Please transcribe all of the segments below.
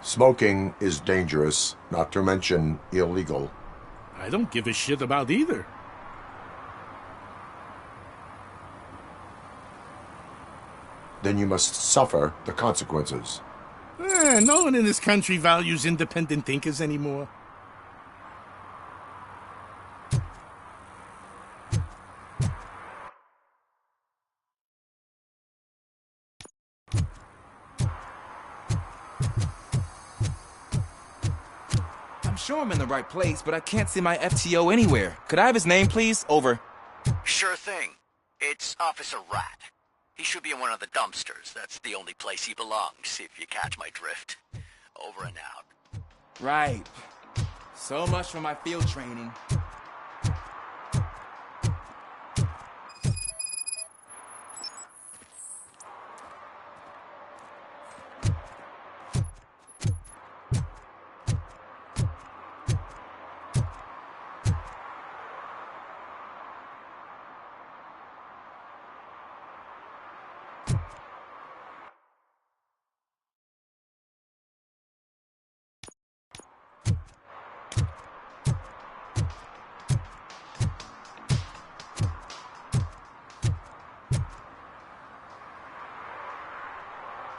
Smoking is dangerous, not to mention illegal. I don't give a shit about either. Then you must suffer the consequences. No one in this country values independent thinkers anymore. I'm sure I'm in the right place, but I can't see my FTO anywhere. Could I have his name, please? Over. Sure thing. It's Officer Rat. He should be in one of the dumpsters. That's the only place he belongs, if you catch my drift. Over and out. Right. So much for my field training.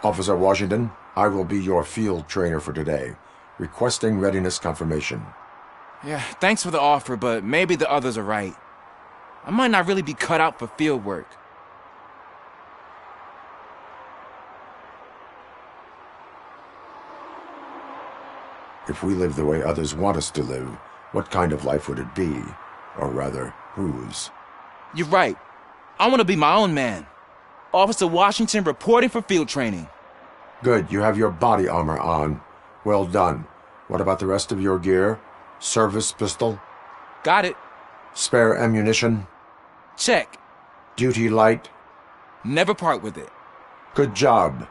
Officer Washington, I will be your field trainer for today. Requesting readiness confirmation. Yeah, thanks for the offer, but maybe the others are right. I might not really be cut out for field work. If we live the way others want us to live, what kind of life would it be? Or rather, whose? You're right. I want to be my own man. Officer Washington reporting for field training. Good, you have your body armor on. Well done. What about the rest of your gear? Service pistol? Got it. Spare ammunition? Check. Duty light? Never part with it. Good job.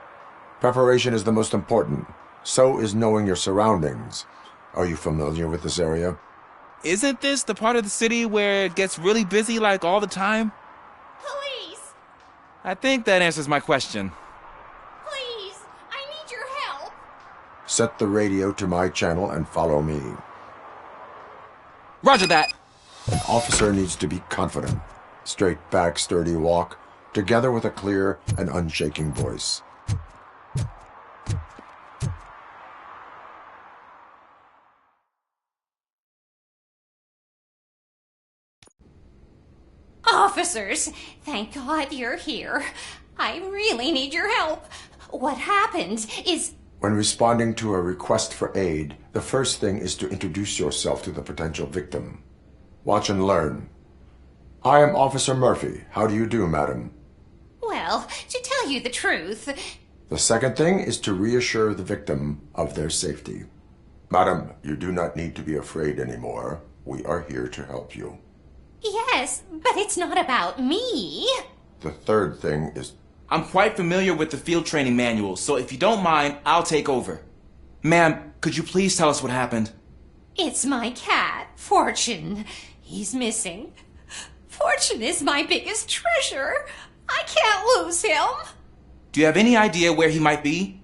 Preparation is the most important. So is knowing your surroundings. Are you familiar with this area? Isn't this the part of the city where it gets really busy like all the time? Police! I think that answers my question. Please! I need your help! Set the radio to my channel and follow me. Roger that. An officer needs to be confident. Straight back, sturdy walk, together with a clear and unshaking voice. Officers, thank God you're here. I really need your help. What happened is... When responding to a request for aid, the first thing is to introduce yourself to the potential victim. Watch and learn. I am Officer Murphy. How do you do, madam? Well, to tell you the truth... The second thing is to reassure the victim of their safety. Madam, you do not need to be afraid anymore. We are here to help you. Yes, but it's not about me. The third thing is... I'm quite familiar with the field training manual, so if you don't mind, I'll take over. Ma'am, could you please tell us what happened? It's my cat, Fortune. He's missing. Fortune is my biggest treasure. I can't lose him. Do you have any idea where he might be?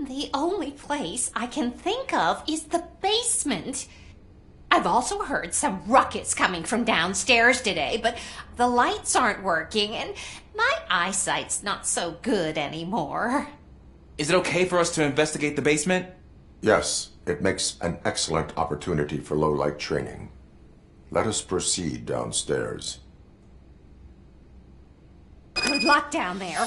The only place I can think of is the basement. I've also heard some ruckus coming from downstairs today, but the lights aren't working and my eyesight's not so good anymore. Is it okay for us to investigate the basement? Yes, it makes an excellent opportunity for low-light training. Let us proceed downstairs. Good luck down there.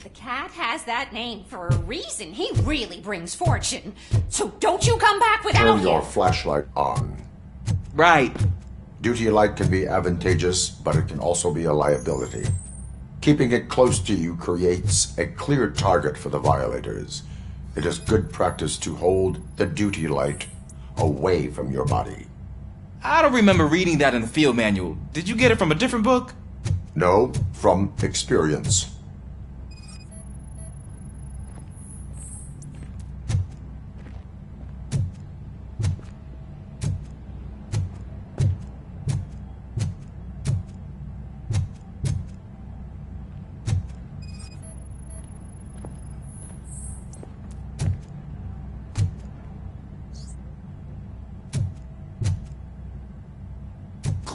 The cat has that name for a reason. He really brings fortune. So don't you come back without Turn him. your flashlight on. Right. Duty light can be advantageous, but it can also be a liability. Keeping it close to you creates a clear target for the violators. It is good practice to hold the duty light away from your body. I don't remember reading that in the field manual. Did you get it from a different book? No, from experience.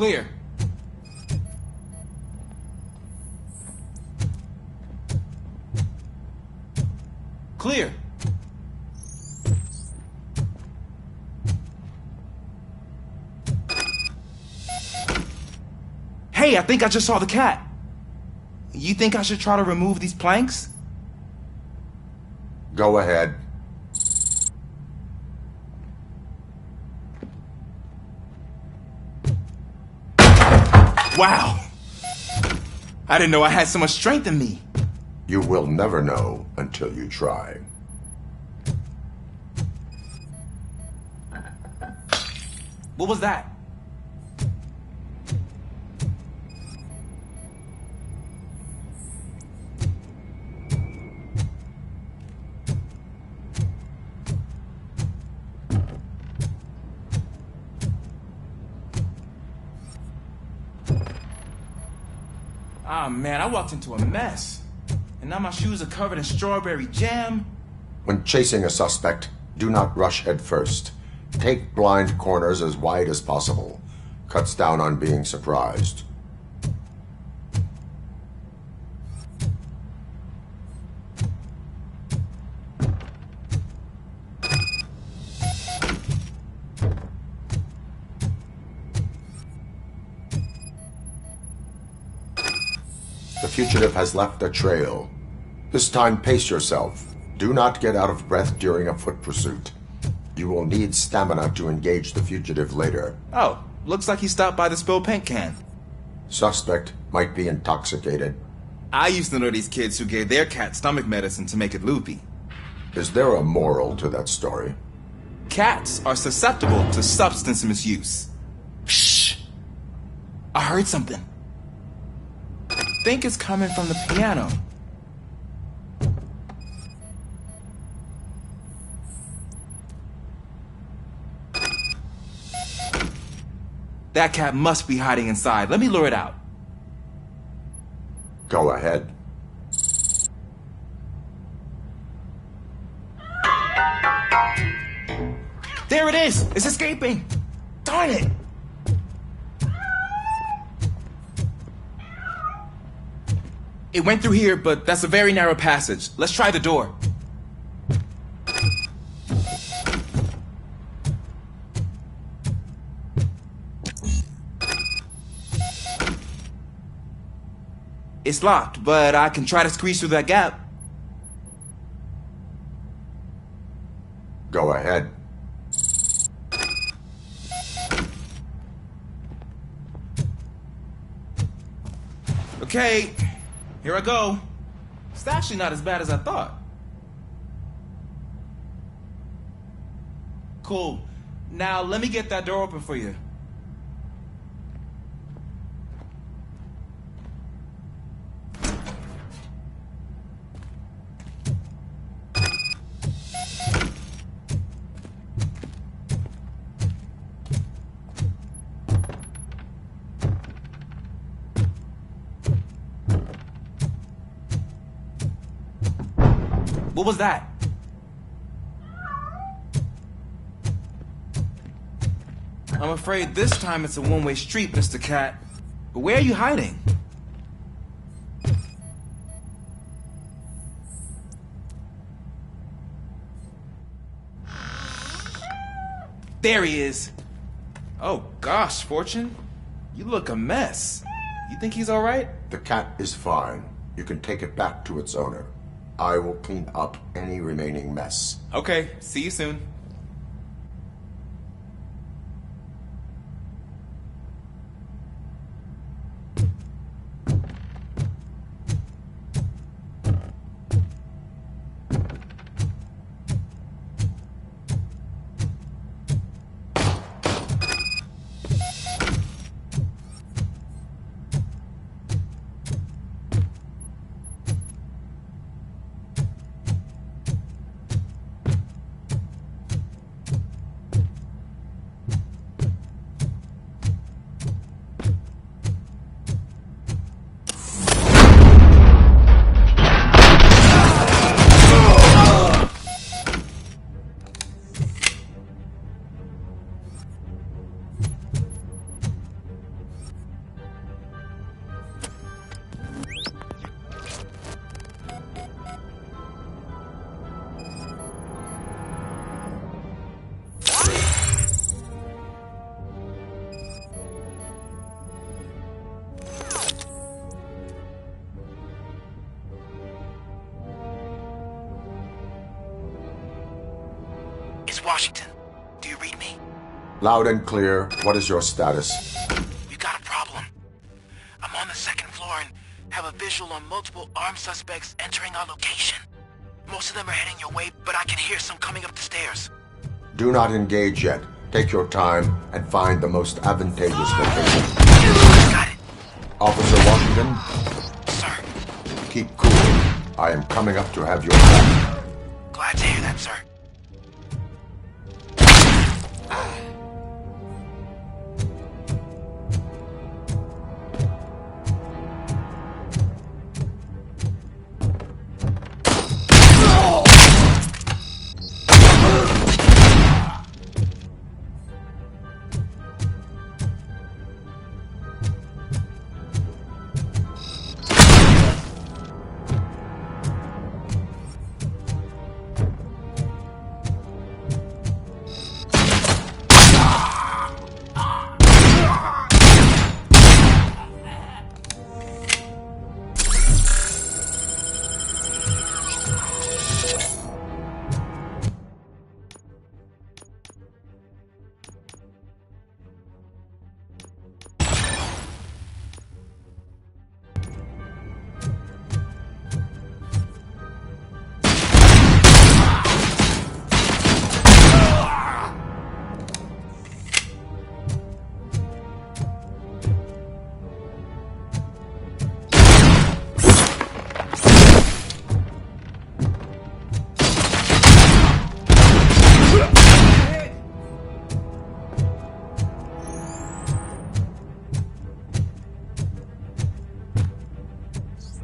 Clear. Clear. Hey, I think I just saw the cat. You think I should try to remove these planks? Go ahead. Wow. I didn't know I had so much strength in me. You will never know until you try. What was that? Ah, man, I walked into a mess. And now my shoes are covered in strawberry jam. When chasing a suspect, do not rush head first. Take blind corners as wide as possible. Cuts down on being surprised. The fugitive has left a trail. This time, pace yourself. Do not get out of breath during a foot pursuit. You will need stamina to engage the fugitive later. Oh, looks like he stopped by the spilled paint can. Suspect might be intoxicated. I used to know these kids who gave their cat stomach medicine to make it loopy. Is there a moral to that story? Cats are susceptible to substance misuse. Shh! I heard something. I think it's coming from the piano. That cat must be hiding inside. Let me lure it out. Go ahead. There it is! It's escaping! Darn it! It went through here, but that's a very narrow passage. Let's try the door. It's locked, but I can try to squeeze through that gap. Go ahead. Okay, here I go. It's actually not as bad as I thought. Cool. Now let me get that door open for you. What was that? I'm afraid this time it's a one-way street, Mr. Cat. But where are you hiding? There he is. Oh gosh, Fortune. You look a mess. You think he's all right? The cat is fine. You can take it back to its owner. I will clean up any remaining mess. Okay, see you soon. Washington. Do you read me? Loud and clear. What is your status? We got a problem. I'm on the second floor and have a visual on multiple armed suspects entering our location. Most of them are heading your way, but I can hear some coming up the stairs. Do not engage yet. Take your time and find the most advantageous location. Got it. Officer Washington, Sir. keep cool. I am coming up to have your back. Glad to hear that, sir.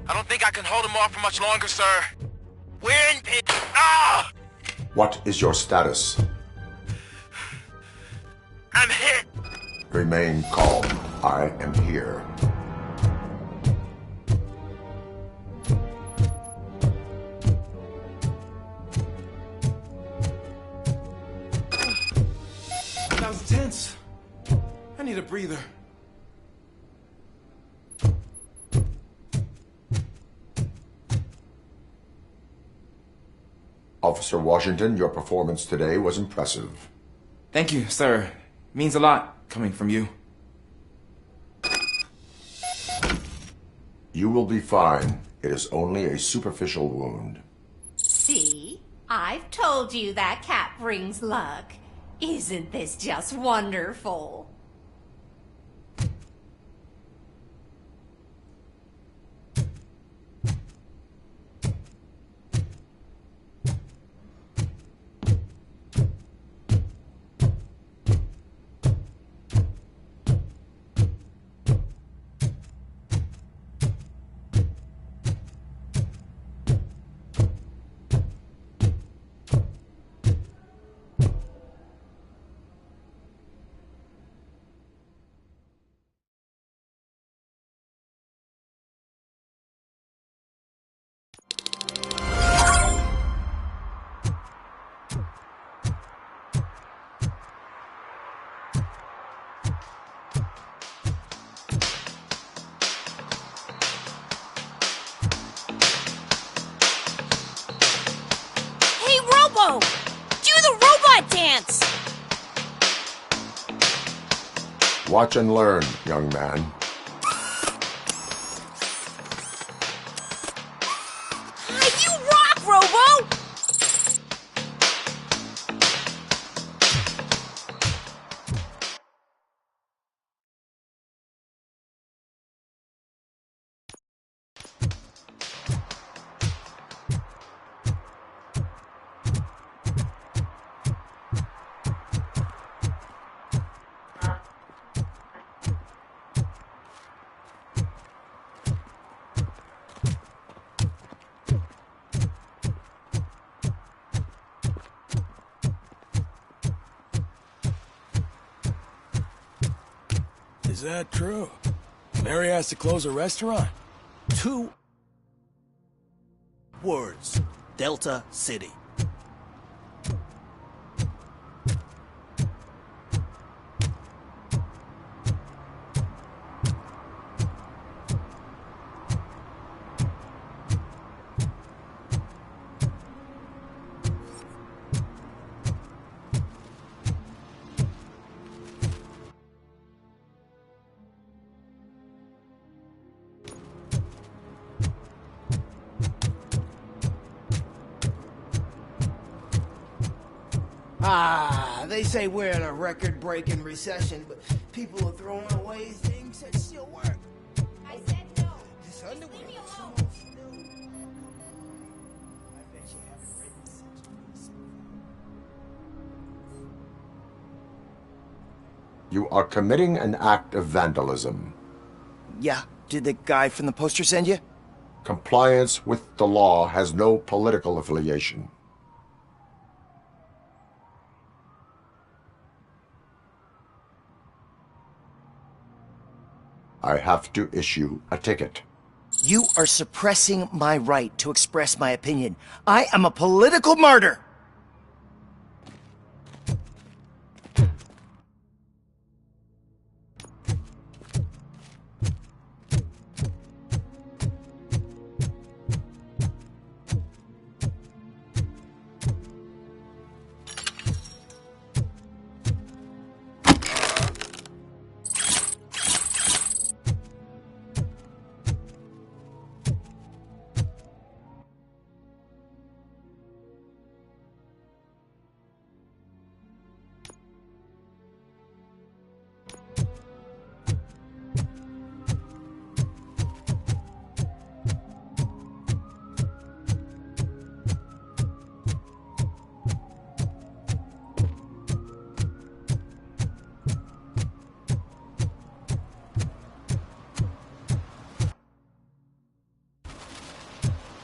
I don't think I can hold him off for much longer, sir. We're in pit. Ah! What is your status? I'm hit. Remain calm. I am here. That was tense. I need a breather. Officer Washington, your performance today was impressive. Thank you, sir. Means a lot coming from you. You will be fine. It is only a superficial wound. See? I've told you that cat brings luck. Isn't this just wonderful? Do the robot dance! Watch and learn, young man. You rock, Robo! Is that true? Mary has to close a restaurant? 2 words. Delta City. They say we're in a record-breaking recession, but people are throwing away things that still work. I said no. This underwear. Leave me is alone. almost new. I bet you haven't written such a You are committing an act of vandalism. Yeah, did the guy from the poster send you? Compliance with the law has no political affiliation. I have to issue a ticket. You are suppressing my right to express my opinion. I am a political martyr!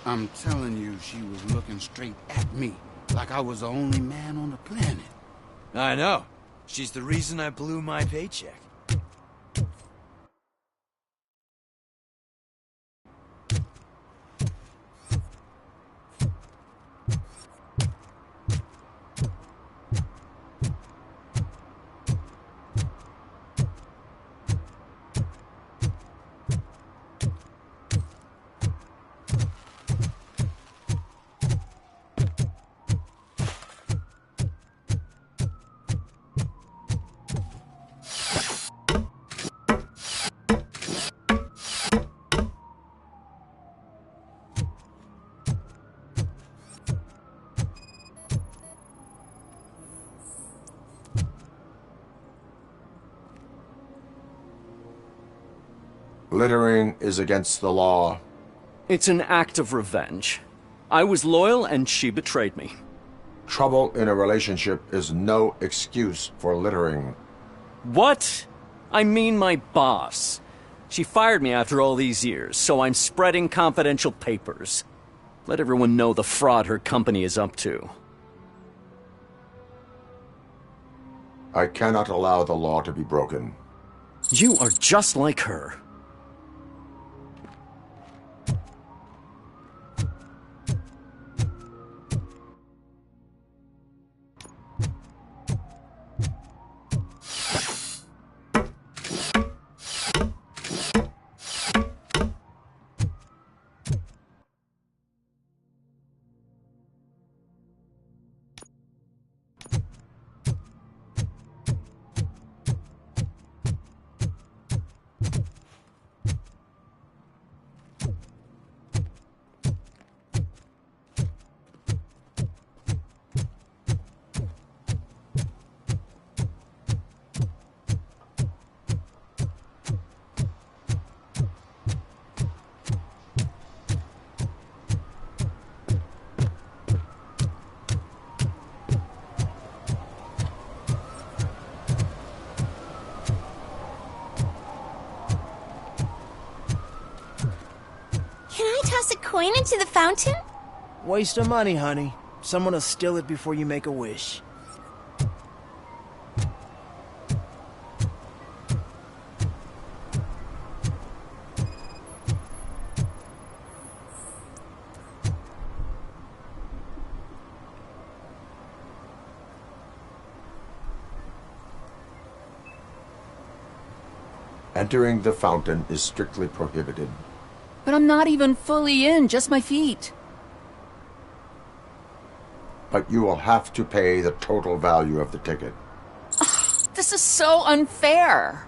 I'm telling you, she was looking straight at me, like I was the only man on the planet. I know. She's the reason I blew my paycheck. Littering is against the law. It's an act of revenge. I was loyal and she betrayed me. Trouble in a relationship is no excuse for littering. What? I mean my boss. She fired me after all these years, so I'm spreading confidential papers. Let everyone know the fraud her company is up to. I cannot allow the law to be broken. You are just like her. Toss a coin into the fountain? Waste of money, honey. Someone will steal it before you make a wish. Entering the fountain is strictly prohibited. But I'm not even fully in, just my feet. But you will have to pay the total value of the ticket. This is so unfair.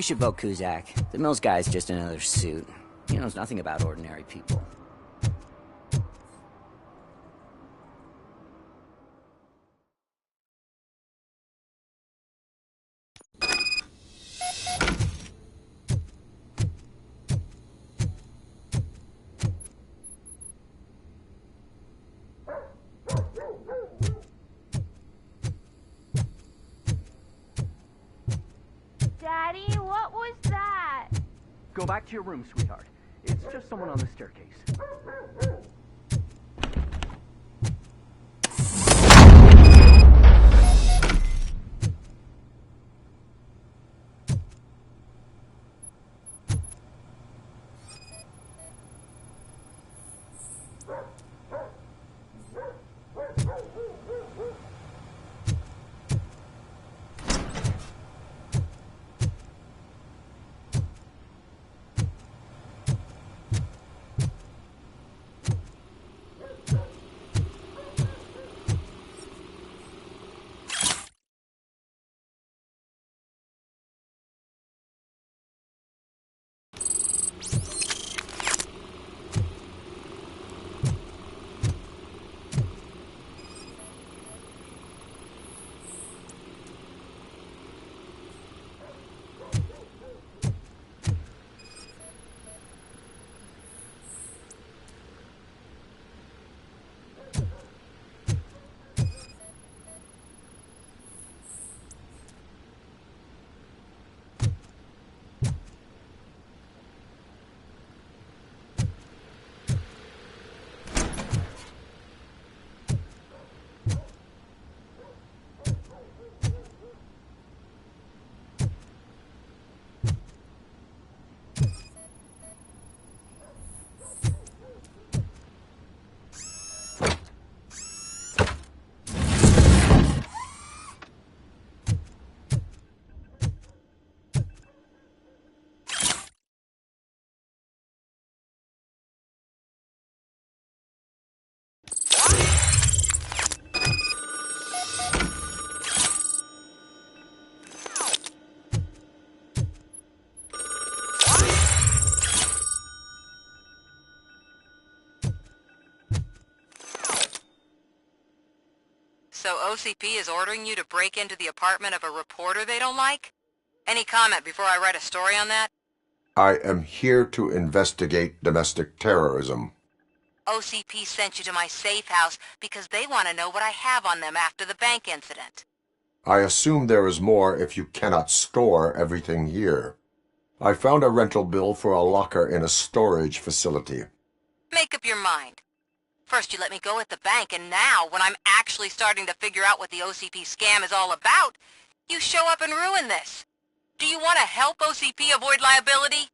We should vote Kuzak. The Mills guy's just another suit. He knows nothing about ordinary people. Daddy, what was that? Go back to your room, sweetheart. It's just someone on the staircase. So OCP is ordering you to break into the apartment of a reporter they don't like? Any comment before I write a story on that? I am here to investigate domestic terrorism. OCP sent you to my safe house because they want to know what I have on them after the bank incident. I assume there is more if you cannot store everything here. I found a rental bill for a locker in a storage facility. Make up your mind. First you let me go at the bank, and now, when I'm actually starting to figure out what the OCP scam is all about, you show up and ruin this. Do you want to help OCP avoid liability?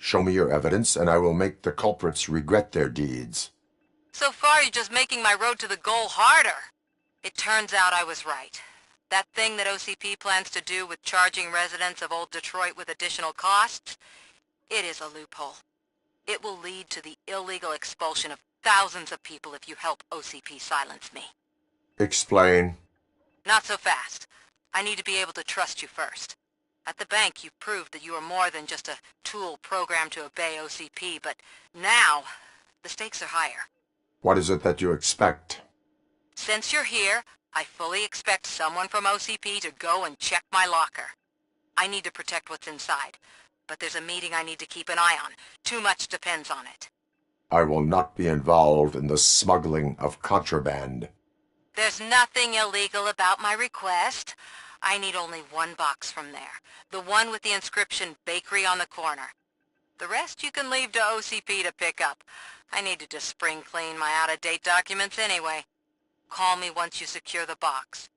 Show me your evidence, and I will make the culprits regret their deeds. So far, you're just making my road to the goal harder. It turns out I was right. That thing that OCP plans to do with charging residents of Old Detroit with additional costs, it is a loophole. It will lead to the illegal expulsion of thousands of people if you help OCP silence me. Explain. Not so fast. I need to be able to trust you first. At the bank, you proved that you are more than just a tool programmed to obey OCP, but now, the stakes are higher. What is it that you expect? Since you're here, I fully expect someone from OCP to go and check my locker. I need to protect what's inside, but there's a meeting I need to keep an eye on. Too much depends on it. I will not be involved in the smuggling of contraband. There's nothing illegal about my request. I need only one box from there. The one with the inscription Bakery on the corner. The rest you can leave to OCP to pick up. I needed to spring clean my out-of-date documents anyway. Call me once you secure the box.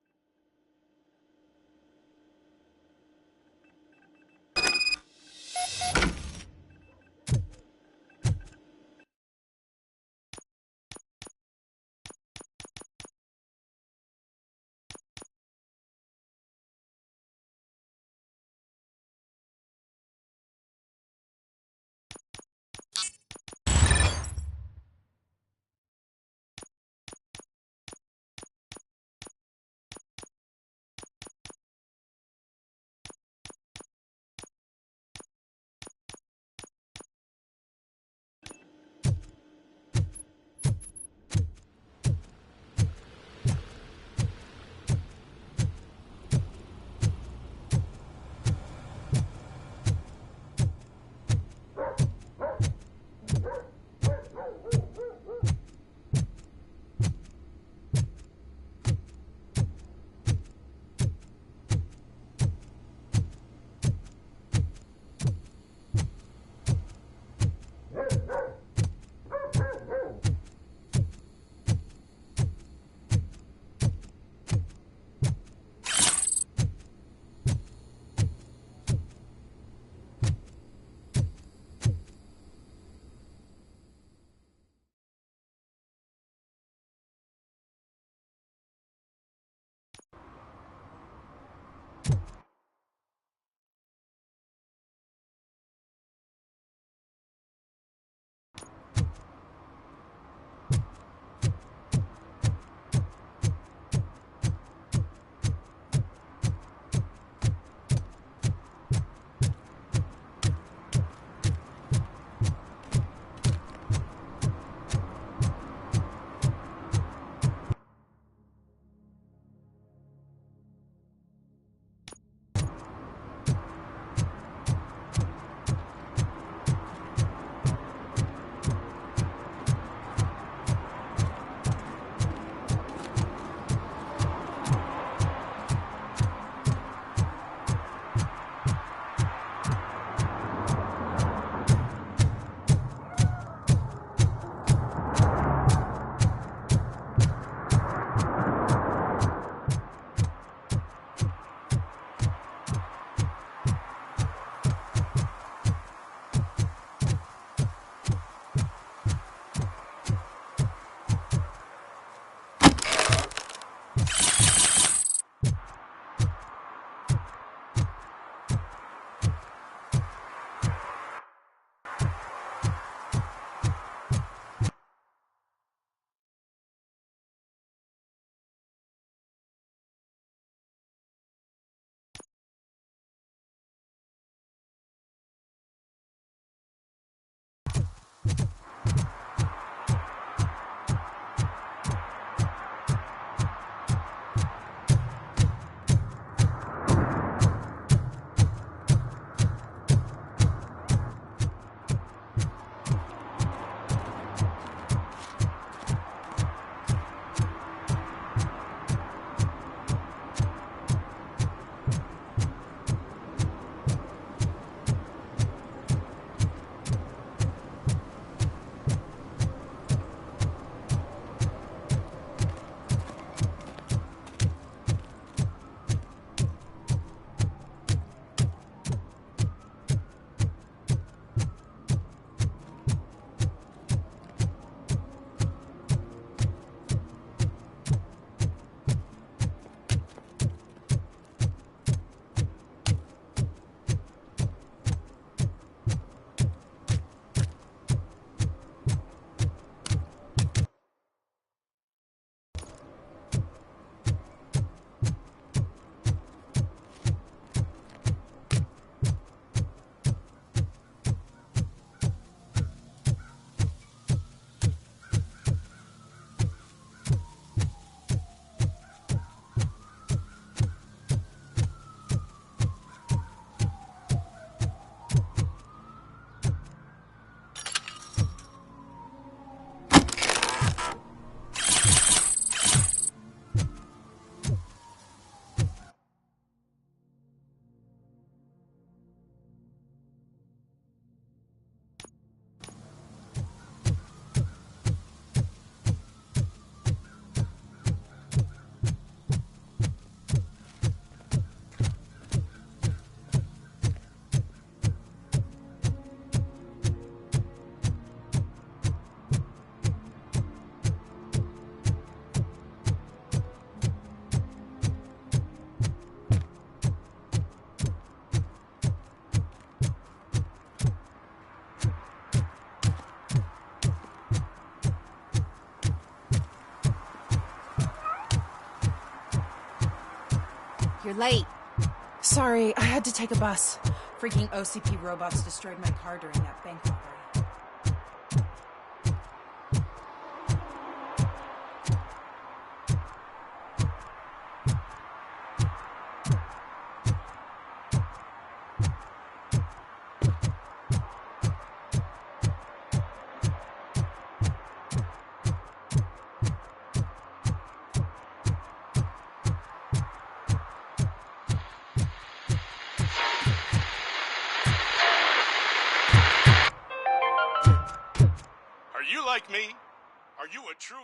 You're late. Sorry, I had to take a bus. Freaking OCP robots destroyed my car during that bank robbery. Are you like me? Are you a true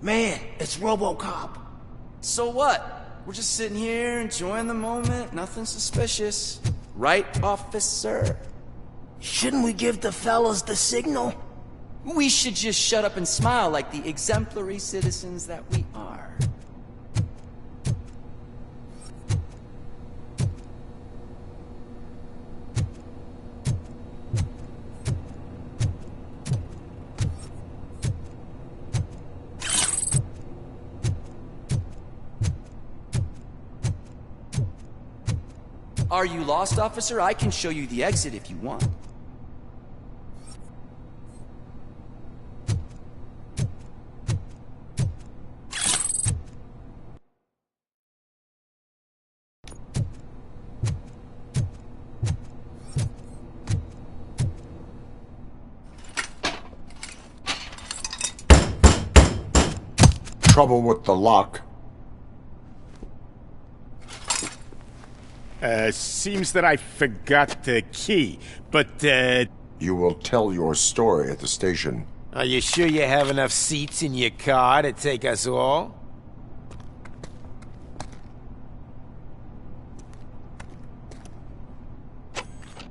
Man, it's RoboCop. So what? We're just sitting here enjoying the moment, nothing suspicious. Right, officer? Shouldn't we give the fellas the signal? We should just shut up and smile like the exemplary citizens that we are. Are you lost, officer? I can show you the exit if you want. Trouble with the lock. Seems that I forgot the key, but, You will tell your story at the station. Are you sure you have enough seats in your car to take us all?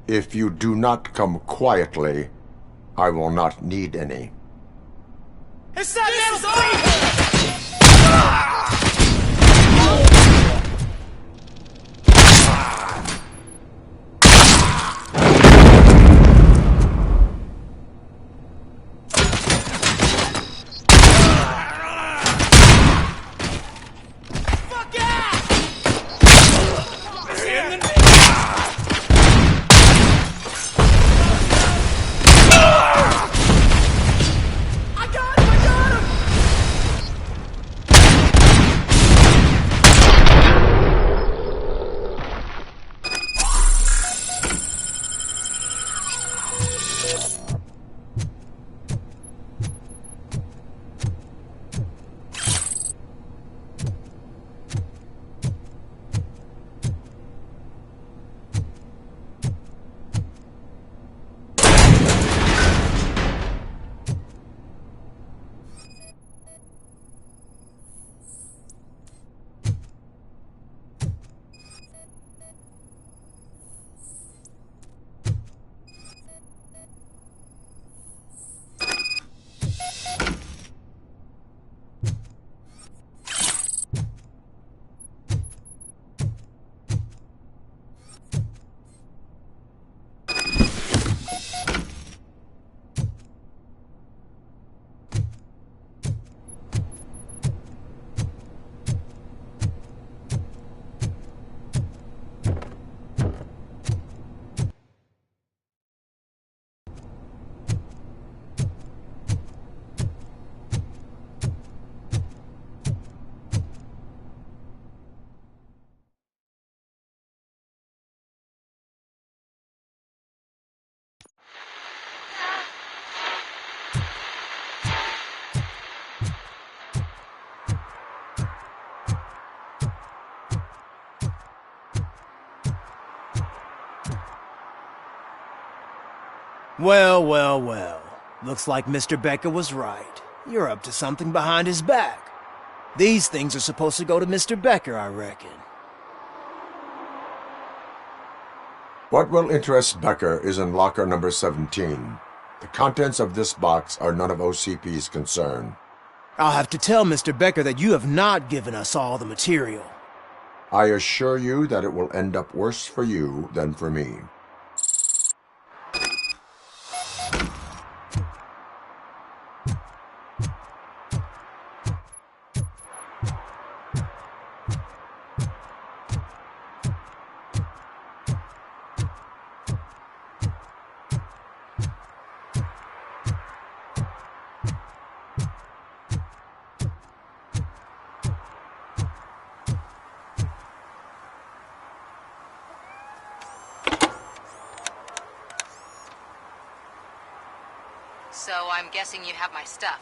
If you do not come quietly, I will not need any. It's that little Well, well, well. Looks like Mr. Becker was right. You're up to something behind his back. These things are supposed to go to Mr. Becker, I reckon. What will interest Becker is in locker number 17. The contents of this box are none of OCP's concern. I'll have to tell Mr. Becker that you have not given us all the material. I assure you that it will end up worse for you than for me. So I'm guessing you have my stuff.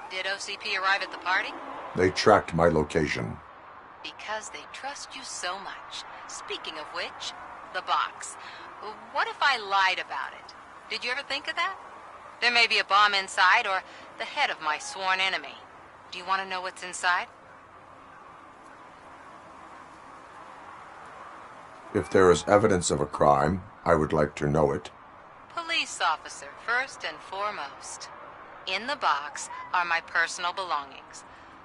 Did OCP arrive at the party? They tracked my location. Because they trust you so much. Speaking of which, the box. What if I lied about it? Did you ever think of that? There may be a bomb inside, or the head of my sworn enemy. Do you want to know what's inside? If there is evidence of a crime, I would like to know it. Police officer, first and foremost. In the box are my personal belongings.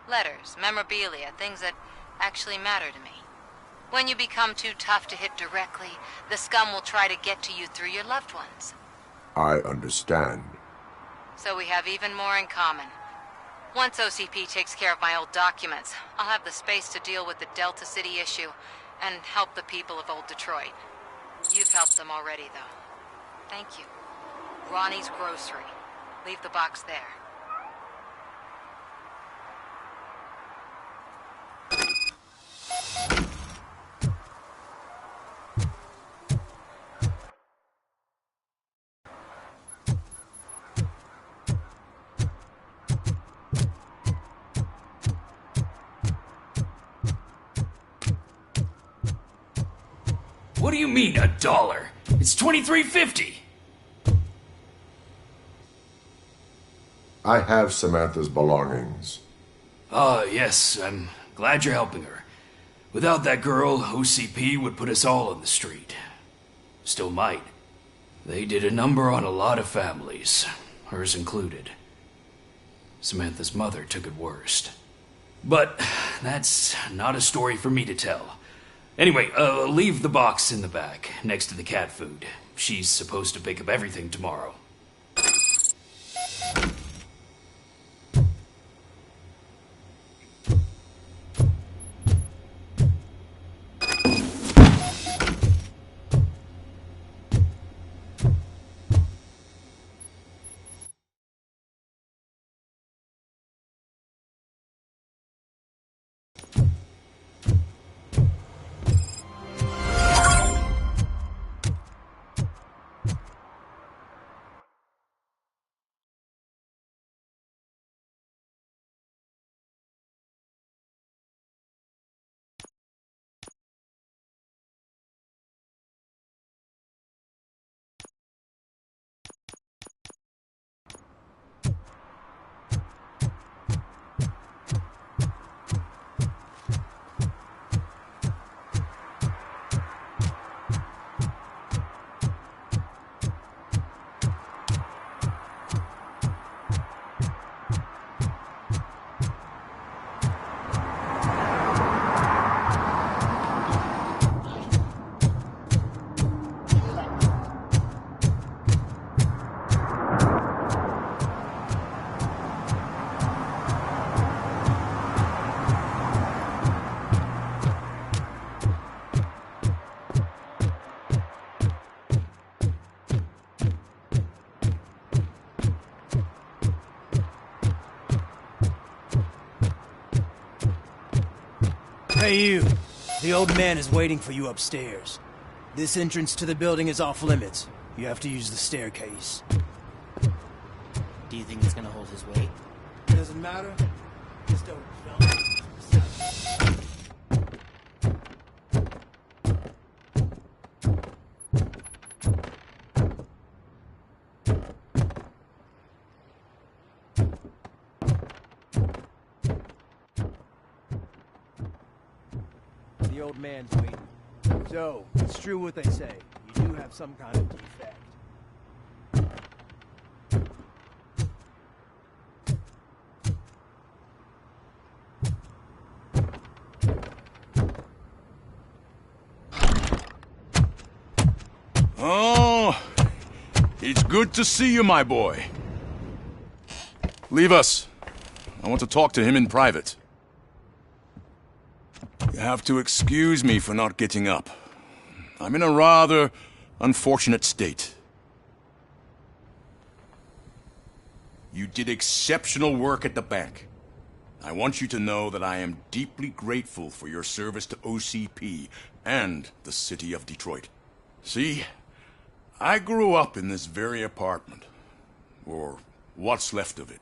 Letters, memorabilia, things that actually matter to me. When you become too tough to hit directly, the scum will try to get to you through your loved ones. I understand. So we have even more in common. Once OCP takes care of my old documents, I'll have the space to deal with the Delta City issue and help the people of Old Detroit. You've helped them already, though. Thank you. Ronnie's Grocery. Leave the box there. What do you mean, $1? It's $23.50. I have Samantha's belongings. Ah, yes, I'm glad you're helping her. Without that girl, OCP would put us all on the street. Still might. They did a number on a lot of families, hers included. Samantha's mother took it worst. But that's not a story for me to tell. Anyway, leave the box in the back, next to the cat food. She's supposed to pick up everything tomorrow. Hey you, the old man is waiting for you upstairs. This entrance to the building is off limits. You have to use the staircase. Do you think it's gonna hold his weight? Doesn't matter. Just don't jump. The old man's waiting. So, it's true what they say. You do have some kind of defect. Oh, it's good to see you, my boy. Leave us. I want to talk to him in private. You have to excuse me for not getting up. I'm in a rather unfortunate state. You did exceptional work at the bank. I want you to know that I am deeply grateful for your service to OCP and the city of Detroit. See, I grew up in this very apartment. Or What's left of it.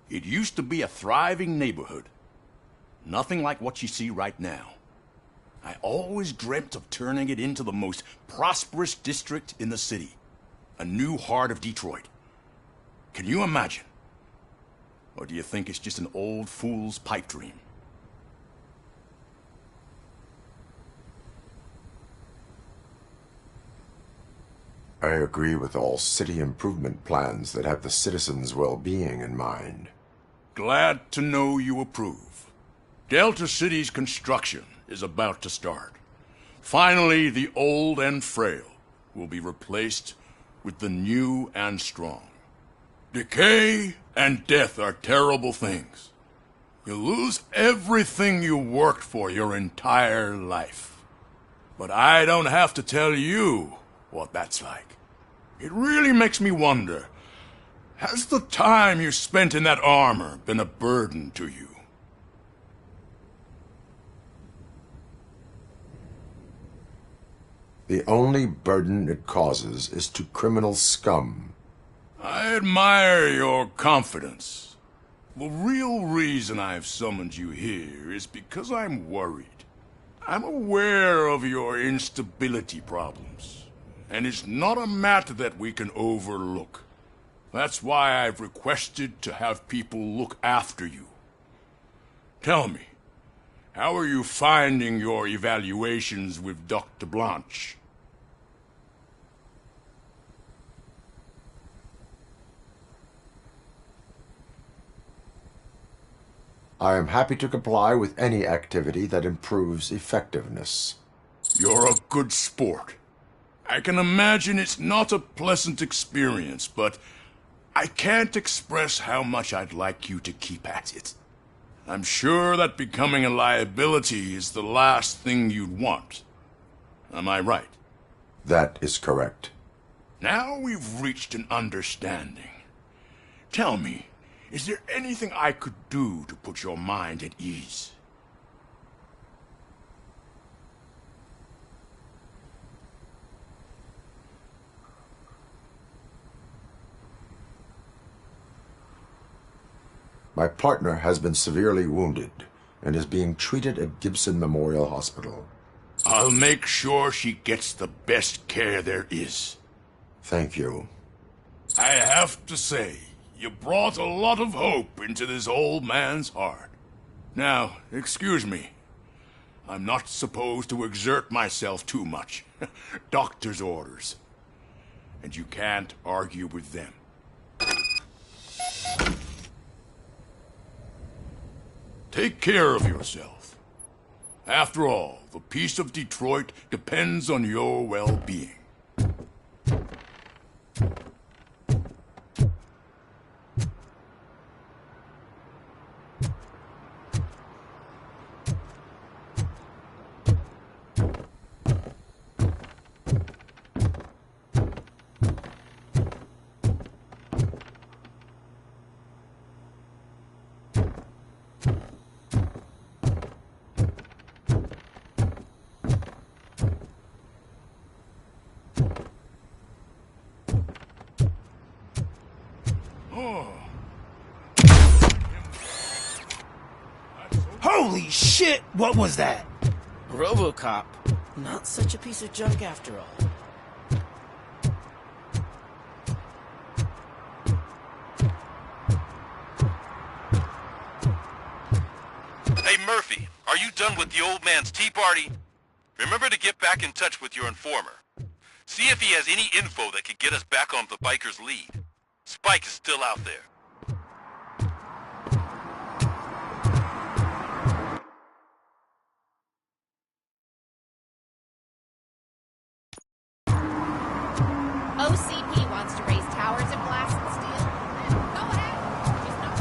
It used to be a thriving neighborhood. Nothing like what you see right now. I always dreamt of turning it into the most prosperous district in the city. A new heart of Detroit. Can you imagine? Or do you think it's just an old fool's pipe dream? I agree with all city improvement plans that have the citizens' well-being in mind. Glad to know you approve. Delta City's construction is about to start. Finally, the old and frail will be replaced with the new and strong. Decay and death are terrible things. You lose everything you worked for your entire life. But I don't have to tell you what that's like. It really makes me wonder, has the time you spent in that armor been a burden to you? The only burden it causes is to criminal scum. I admire your confidence. The real reason I've summoned you here is because I'm worried. I'm aware of your instability problems, and it's not a matter that we can overlook. That's why I've requested to have people look after you. Tell me, how are you finding your evaluations with Dr. Blanche? I am happy to comply with any activity that improves effectiveness. You're a good sport. I can imagine it's not a pleasant experience, but I can't express how much I'd like you to keep at it. I'm sure that becoming a liability is the last thing you'd want. Am I right? That is correct. Now we've reached an understanding. Tell me, is there anything I could do to put your mind at ease? My partner has been severely wounded and is being treated at Gibson Memorial Hospital. I'll make sure she gets the best care there is. Thank you. I have to say, you brought a lot of hope into this old man's heart. Now, excuse me. I'm not supposed to exert myself too much. Doctor's orders. And you can't argue with them. Take care of yourself. After all, the peace of Detroit depends on your well-being. Holy shit! What was that? RoboCop. Not such a piece of junk after all. Hey Murphy, are you done with the old man's tea party? Remember to get back in touch with your informer. See if he has any info that could get us back on the biker's lead. Spike is still out there. OCP wants to raise towers of glass and steel. Go ahead. Just not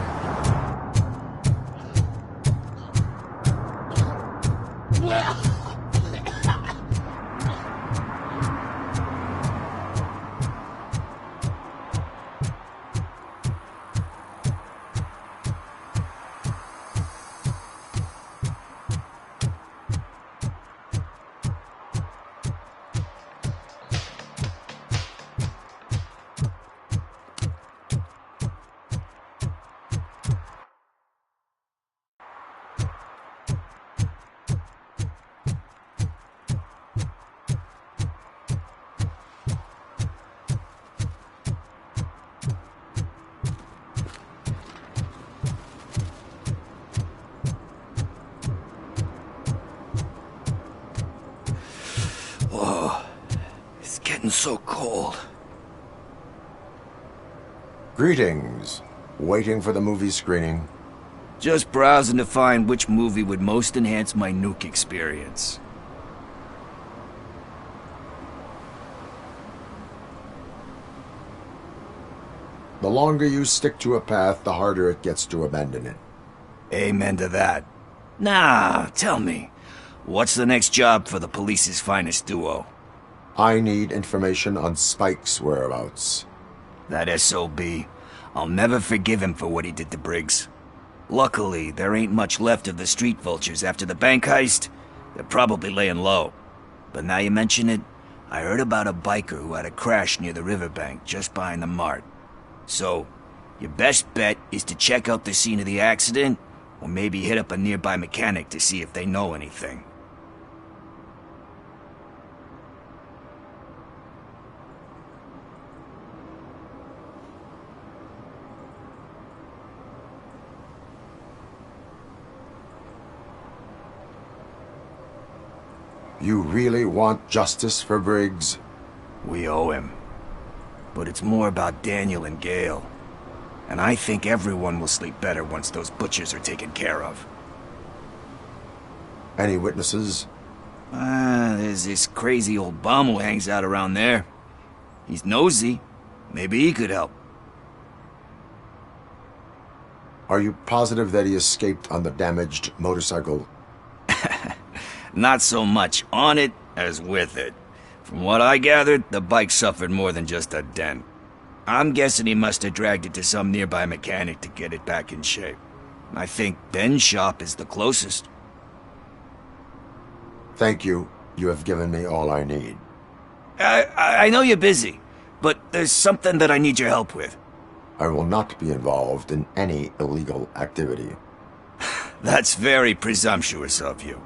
so cold. Greetings. Waiting for the movie screening. Just browsing to find which movie would most enhance my nuke experience. The longer you stick to a path, the harder it gets to abandon it. Amen to that. Nah, tell me, what's the next job for the police's finest duo? I need information on Spike's whereabouts. That SOB. I'll never forgive him for what he did to Briggs. Luckily, there ain't much left of the street vultures after the bank heist. They're probably laying low. But now you mention it, I heard about a biker who had a crash near the riverbank just behind the mart. So, your best bet is to check out the scene of the accident, or maybe hit up a nearby mechanic to see if they know anything. You really want justice for Briggs? We owe him. But it's more about Daniel and Gale. And I think everyone will sleep better once those butchers are taken care of. Any witnesses? There's this crazy old bum who hangs out around there. He's nosy. Maybe he could help. Are you positive that he escaped on the damaged motorcycle? Not so much on it as with it. From what I gathered, the bike suffered more than just a dent. I'm guessing he must have dragged it to some nearby mechanic to get it back in shape. I think Ben's shop is the closest. Thank you. You have given me all I need. I know you're busy, but there's something that I need your help with. I will not be involved in any illegal activity. That's very presumptuous of you.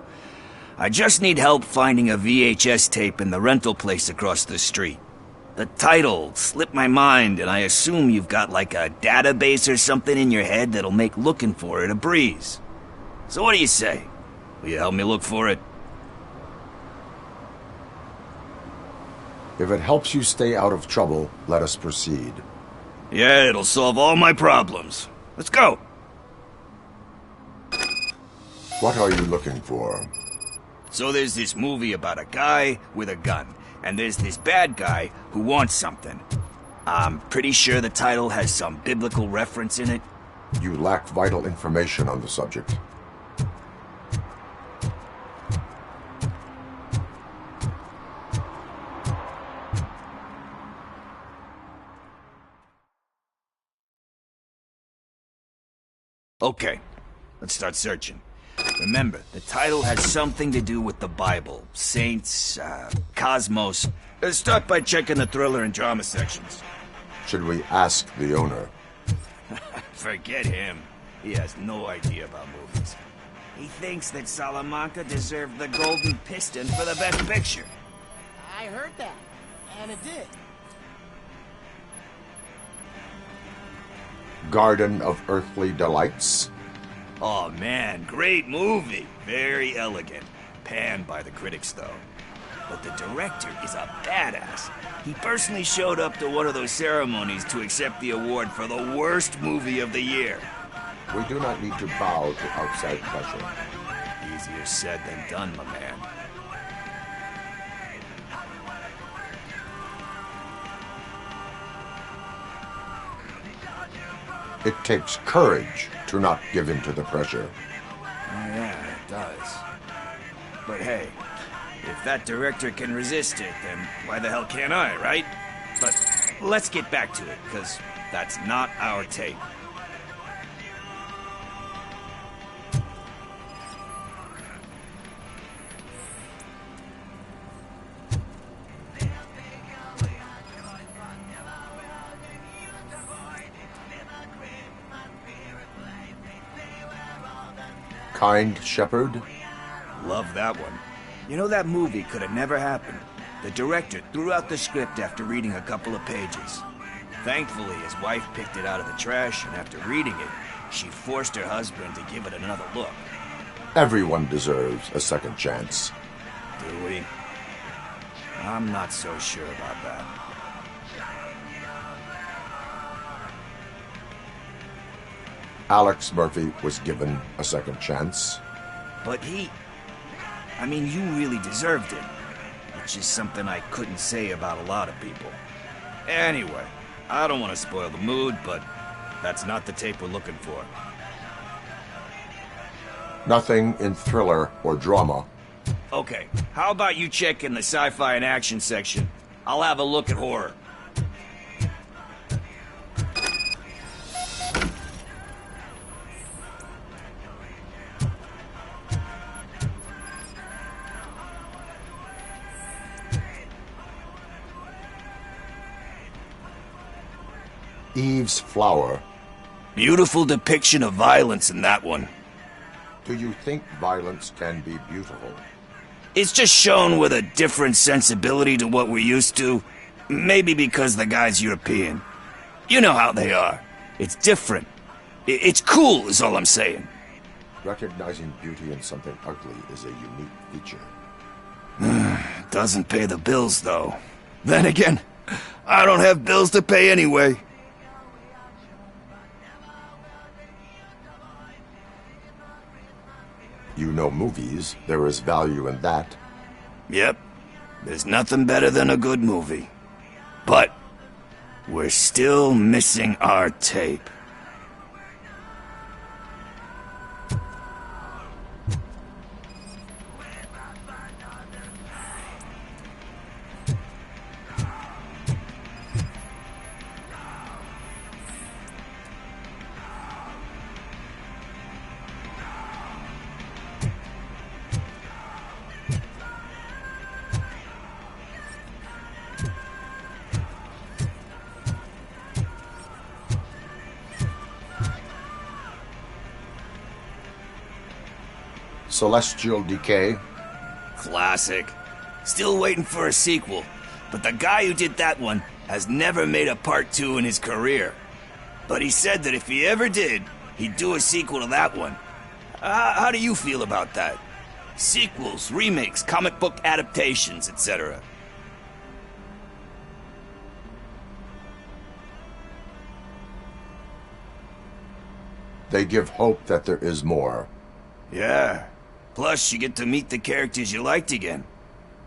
I just need help finding a VHS tape in the rental place across the street. The title slipped my mind, and I assume you've got like a database or something in your head that'll make looking for it a breeze. So what do you say? Will you help me look for it? If it helps you stay out of trouble, let us proceed. Yeah, it'll solve all my problems. Let's go! What are you looking for? So there's this movie about a guy with a gun, and there's this bad guy who wants something. I'm pretty sure the title has some biblical reference in it. You lack vital information on the subject. Okay, let's start searching. Remember, the title has something to do with the Bible, saints, cosmos. Start by checking the thriller and drama sections. Should we ask the owner? Forget him. He has no idea about movies. He thinks that Salamanca deserved the Golden Piston for the Best Picture. I heard that, and it did. Garden of Earthly Delights? Oh man, great movie. Very elegant. Panned by the critics though. But the director is a badass. He personally showed up to one of those ceremonies to accept the award for the worst movie of the year. We do not need to bow to outside pressure. Easier said than done, my man. It takes courage to not give in to the pressure. Oh yeah, it does. But hey, if that director can resist it, then why the hell can't I, right? But let's get back to it, because that's not our tape. Kind Shepherd? Love that one. You know, that movie could have never happened. The director threw out the script after reading a couple of pages. Thankfully, his wife picked it out of the trash, and after reading it, she forced her husband to give it another look. Everyone deserves a second chance. Do we? I'm not so sure about that. Alex Murphy was given a second chance. But I mean, you really deserved it. Which is something I couldn't say about a lot of people. Anyway, I don't want to spoil the mood, but that's not the tape we're looking for. Nothing in thriller or drama. Okay, how about you check in the sci-fi and action section? I'll have a look at horror. Eve's Flower. Beautiful depiction of violence in that one. Do you think violence can be beautiful? It's just shown with a different sensibility to what we're used to. Maybe because the guy's European. You know how they are. It's different. It's cool, is all I'm saying. Recognizing beauty in something ugly is a unique feature. Doesn't pay the bills, though. Then again, I don't have bills to pay anyway. You know movies. There is value in that. Yep. There's nothing better than a good movie. But we're still missing our tape. Celestial Decay. Classic. Still waiting for a sequel. But the guy who did that one has never made a part 2 in his career. But he said that if he ever did, he'd do a sequel to that one. How do you feel about that? Sequels, remakes, comic book adaptations, etc. They give hope that there is more. Yeah. Plus, you get to meet the characters you liked again.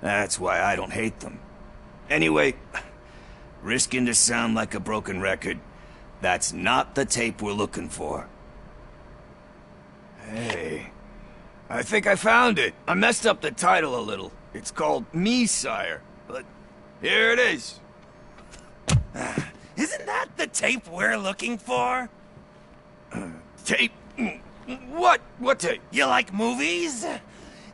That's why I don't hate them. Anyway, risking to sound like a broken record, that's not the tape we're looking for. Hey, I think I found it. I messed up the title a little. It's called Me, Sire, but here it is. Isn't that the tape we're looking for? Tape? What? What tape? You like movies?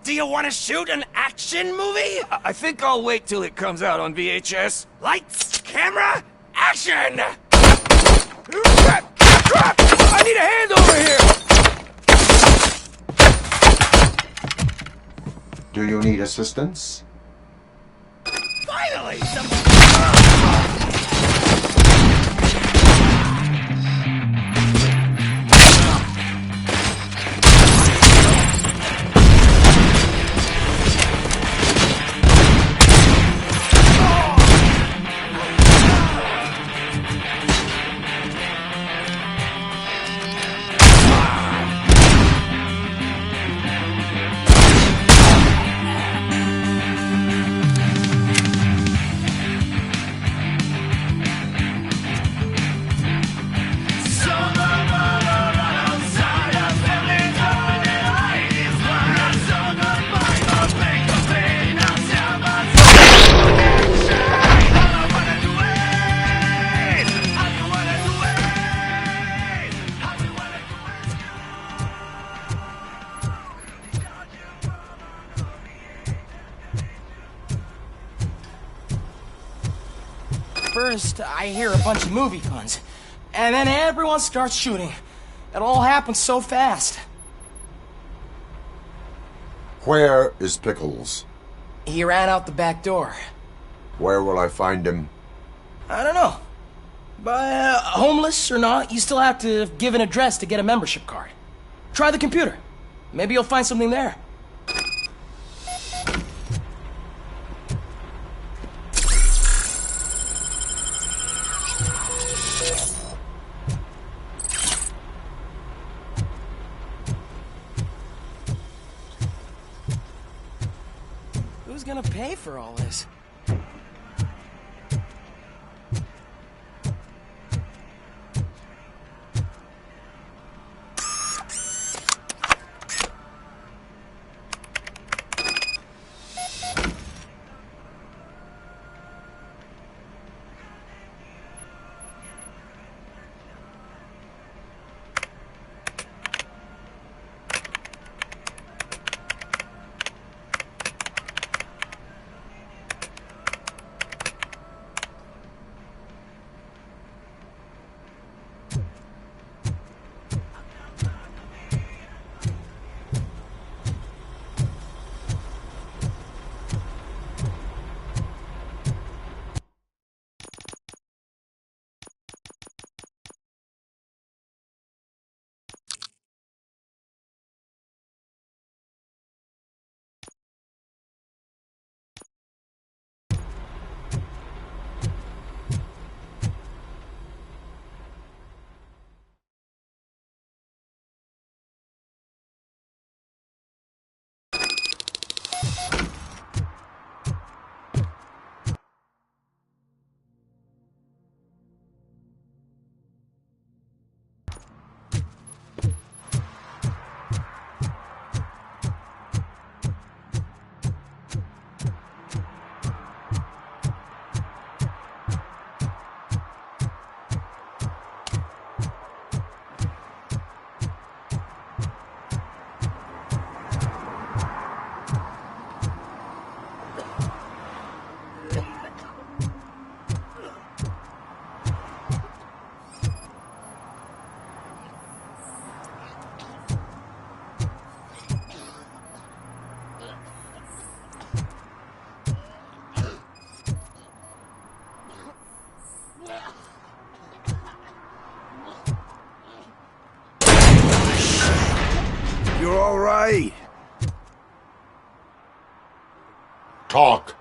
Do you want to shoot an action movie? I think I'll wait till it comes out on VHS. Lights, camera, action! Crap! Crap! I need a hand over here! Do you need assistance? Finally! First, I hear a bunch of movie puns, and then everyone starts shooting. It all happens so fast. Where is Pickles? He ran out the back door. Where will I find him? I don't know. But homeless or not, you still have to give an address to get a membership card. Try the computer. Maybe you'll find something there. gonna pay for all this? You're all right. Talk.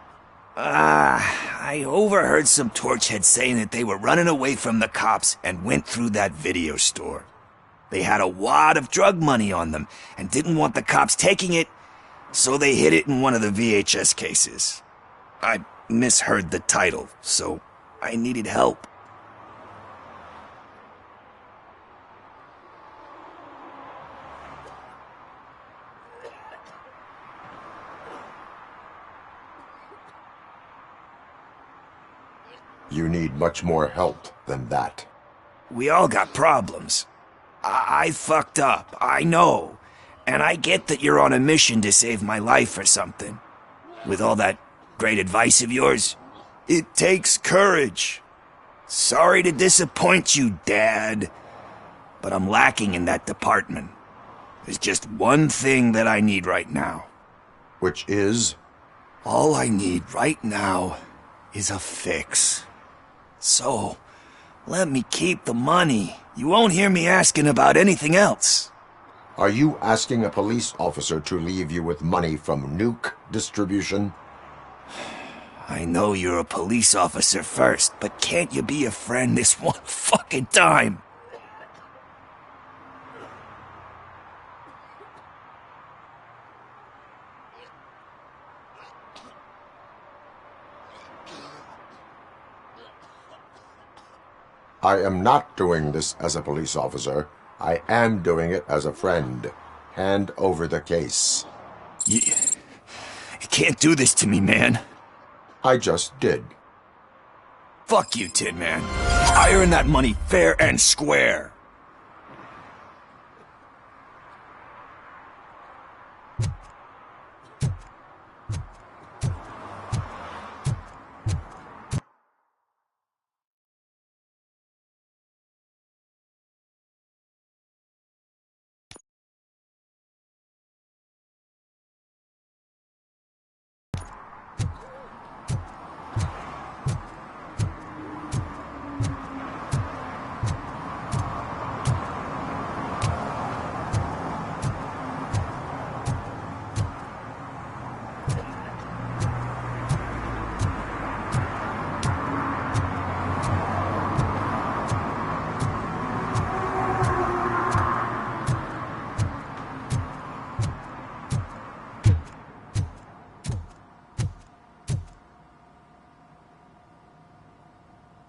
I overheard some torchheads saying that they were running away from the cops and went through that video store. They had a wad of drug money on them and didn't want the cops taking it, so they hid it in one of the VHS cases. I misheard the title, so I needed help. You need much more help than that. We all got problems. I fucked up, I know. And I get that you're on a mission to save my life or something. With all that great advice of yours, it takes courage. Sorry to disappoint you, Dad. But I'm lacking in that department. There's just one thing that I need right now. Which is? All I need right now is a fix. So, let me keep the money. You won't hear me asking about anything else. Are you asking a police officer to leave you with money from nuke distribution? I know you're a police officer first, but can't you be a friend this one fucking time? I am not doing this as a police officer. I am doing it as a friend. Hand over the case. You can't do this to me, man. I just did. Fuck you, Tin Man. I earned that money fair and square.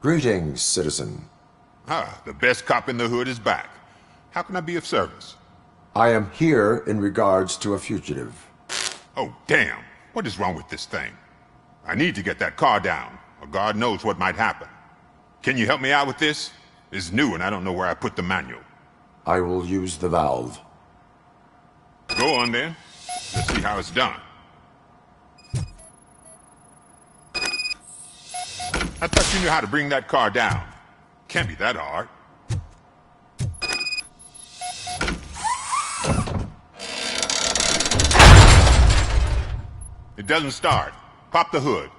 Greetings, citizen. Ah, the best cop in the hood is back. How can I be of service? I am here in regards to a fugitive. Oh, damn. What is wrong with this thing? I need to get that car down, or God knows what might happen. Can you help me out with this? It's new and I don't know where I put the manual. I will use the valve. Go on then. Let's see how it's done. I thought you knew how to bring that car down. Can't be that hard. It doesn't start. Pop the hood.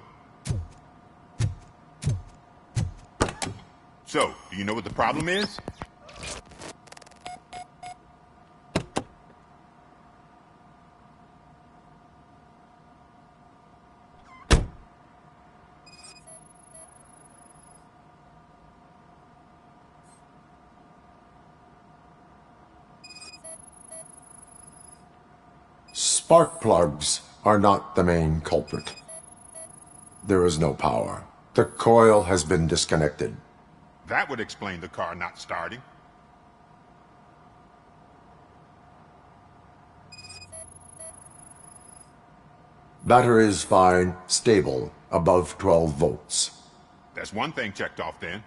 So, do you know what the problem is? Spark plugs are not the main culprit. There is no power. The coil has been disconnected. That would explain the car not starting. Battery is fine, stable, above 12 volts. That's one thing checked off then.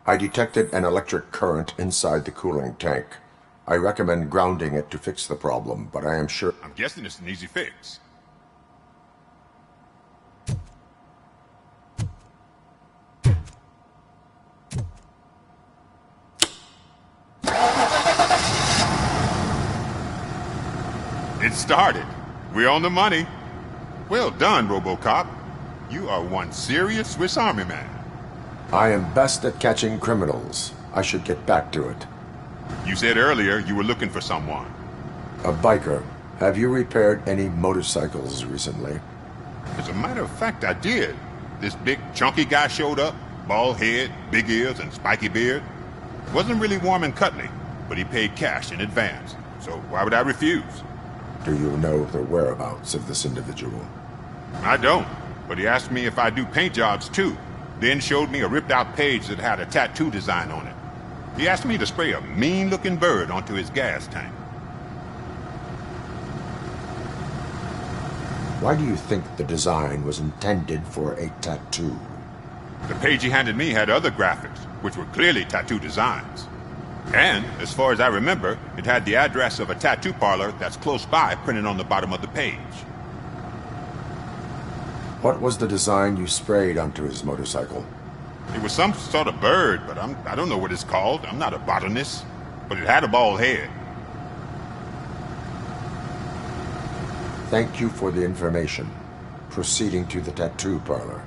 I detected an electric current inside the cooling tank. I recommend grounding it to fix the problem, but I am sure... I'm guessing it's an easy fix. It started. We're on the money. Well done, RoboCop. You are one serious Swiss Army man. I am best at catching criminals. I should get back to it. You said earlier you were looking for someone. A biker. Have you repaired any motorcycles recently? As a matter of fact, I did. This big, chunky guy showed up. Bald head, big ears, and spiky beard. Wasn't really warm and cuddly, but he paid cash in advance. So why would I refuse? Do you know the whereabouts of this individual? I don't, but he asked me if I do paint jobs too. Then showed me a ripped-out page that had a tattoo design on it. He asked me to spray a mean-looking bird onto his gas tank. Why do you think the design was intended for a tattoo? The page he handed me had other graphics, which were clearly tattoo designs. And, as far as I remember, it had the address of a tattoo parlor that's close by printed on the bottom of the page. What was the design you sprayed onto his motorcycle? It was some sort of bird, but I don't know what it's called. I'm not a botanist. But it had a bald head. Thank you for the information. Proceeding to the tattoo parlor.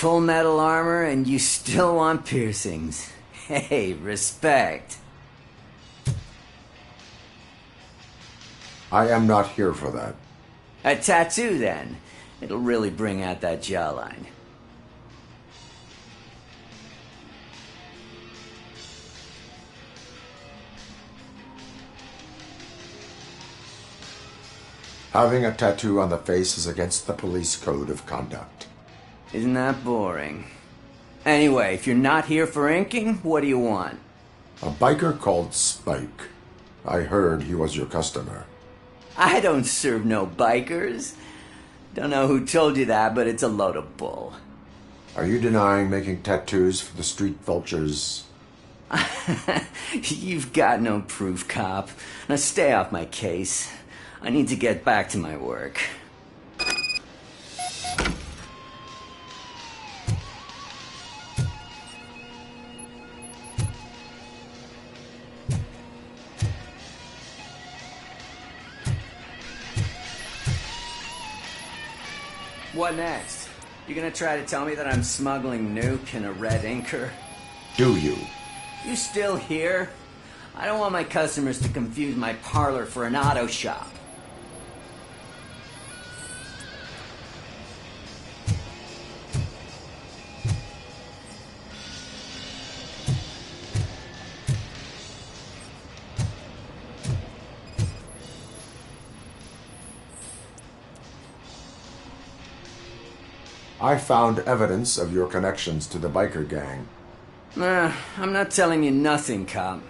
full metal armor and you still want piercings. Hey, respect. I am not here for that. A tattoo, then. It'll really bring out that jawline. Having a tattoo on the face is against the police code of conduct. Isn't that boring? Anyway, if you're not here for inking, what do you want? A biker called Spike. I heard he was your customer. I don't serve no bikers. Don't know who told you that, but it's a load of bull. Are you denying making tattoos for the street vultures? You've got no proof, cop. Now stay off my case. I need to get back to my work. What next? You gonna try to tell me that I'm smuggling nuke in a red inker? Do you? You still here? I don't want my customers to confuse my parlor for an auto shop. I found evidence of your connections to the biker gang. I'm not telling you nothing, cop.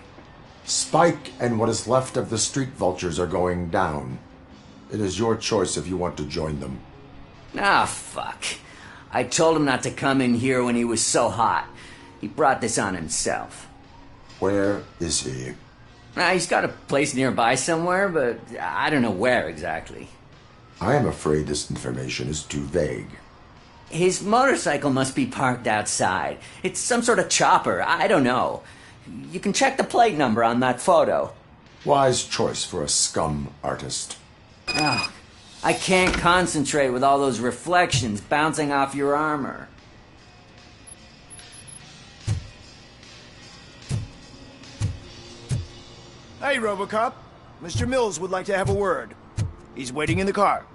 Spike and what is left of the street vultures are going down. It is your choice if you want to join them. Ah, fuck. I told him not to come in here when he was so hot. He brought this on himself. Where is he? He's got a place nearby somewhere, but I don't know where exactly. I am afraid this information is too vague. His motorcycle must be parked outside. It's some sort of chopper. I don't know. You can check the plate number on that photo. Wise choice for a scum artist. Oh, I can't concentrate with all those reflections bouncing off your armor. Hey, RoboCop. Mr. Mills would like to have a word. He's waiting in the car.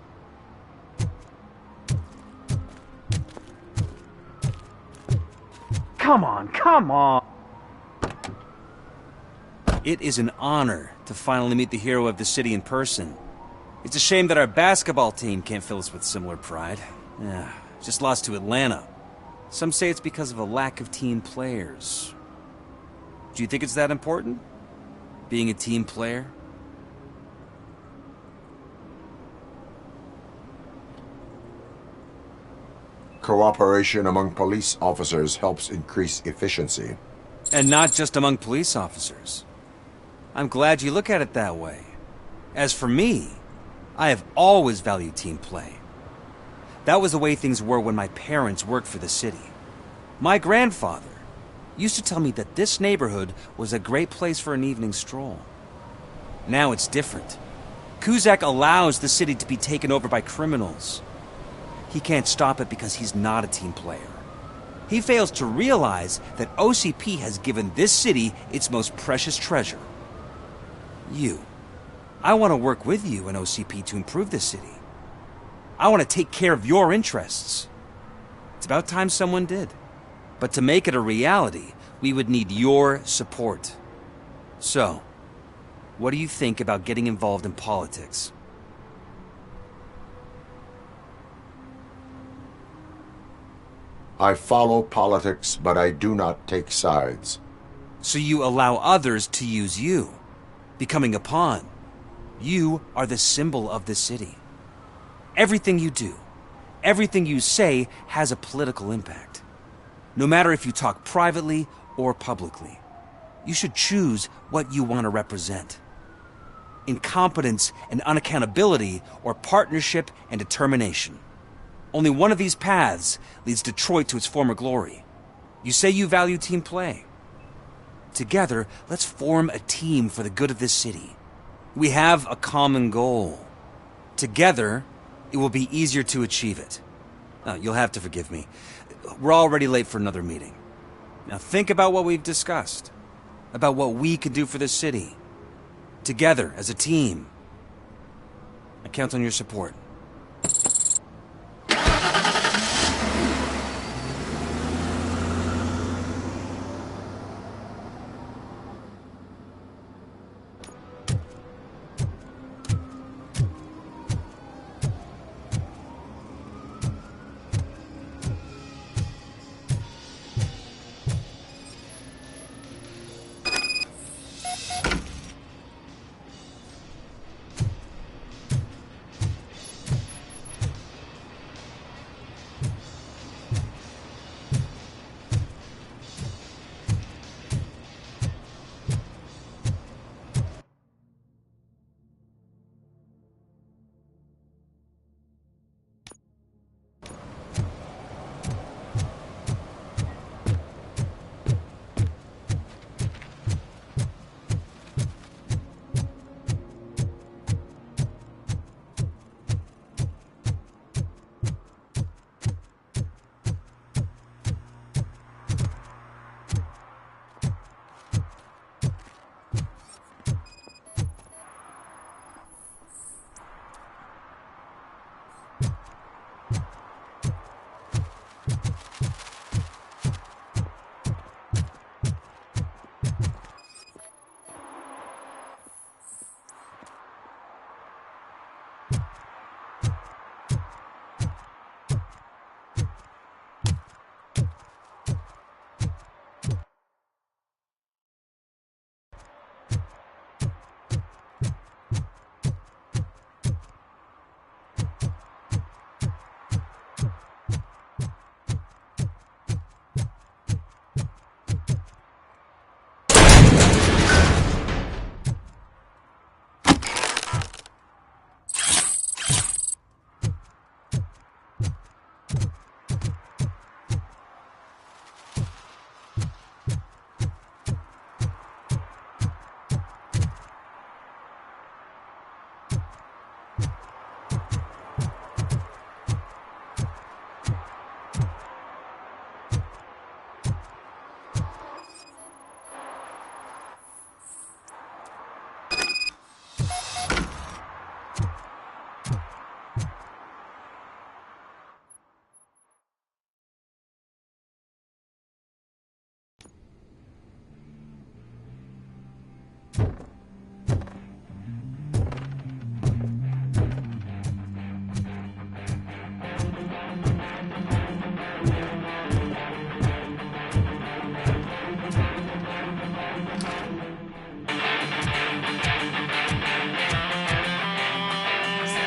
Come on, come on! It is an honor to finally meet the hero of the city in person. It's a shame that our basketball team can't fill us with similar pride. Yeah, just lost to Atlanta. Some say it's because of a lack of team players. Do you think it's that important? Being a team player? Cooperation among police officers helps increase efficiency. And not just among police officers. I'm glad you look at it that way. As for me, I have always valued team play. That was the way things were when my parents worked for the city. My grandfather used to tell me that this neighborhood was a great place for an evening stroll. Now it's different. Cusack allows the city to be taken over by criminals. He can't stop it because he's not a team player. He fails to realize that OCP has given this city its most precious treasure. You. I want to work with you and OCP to improve this city. I want to take care of your interests. It's about time someone did. But to make it a reality, we would need your support. So, what do you think about getting involved in politics? I follow politics, but I do not take sides. So you allow others to use you, becoming a pawn. You are the symbol of the city. Everything you do, everything you say has a political impact. No matter if you talk privately or publicly, you should choose what you want to represent. Incompetence and unaccountability, or partnership and determination. Only one of these paths leads Detroit to its former glory. You say you value team play. Together, let's form a team for the good of this city. We have a common goal. Together, it will be easier to achieve it. You'll have to forgive me. we're already late for another meeting. Now think about what we've discussed. About what we could do for the city. Together, as a team. I count on your support.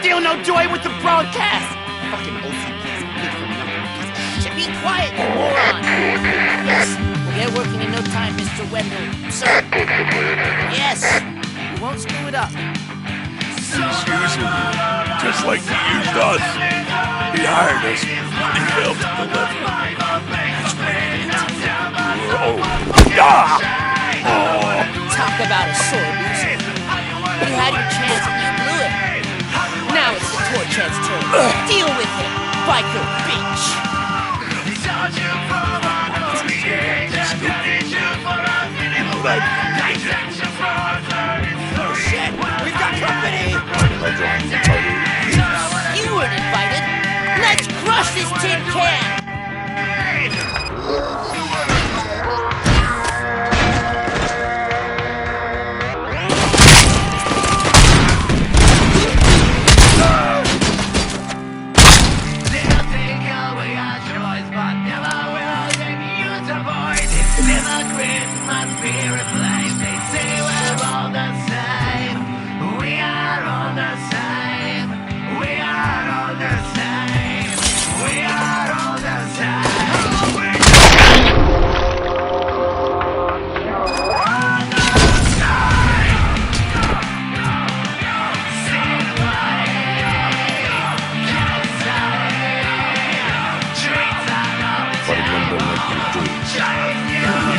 Still no joy with the broadcast! Fucking OCP's good for nothing piece of shit. Be quiet, you moron! Yes, we'll get working in no time, Mr. Wendell. Sir. Yes, we won't screw it up. He's using you, just like he used us. He hired us, and he failed to deliver. Talk about a sore loser. You had your chance and you blew it. Now it's the Torchhead's turn. Deal with it, biker bitch! Oh shit, we've got company! You weren't invited! Let's crush this tin can!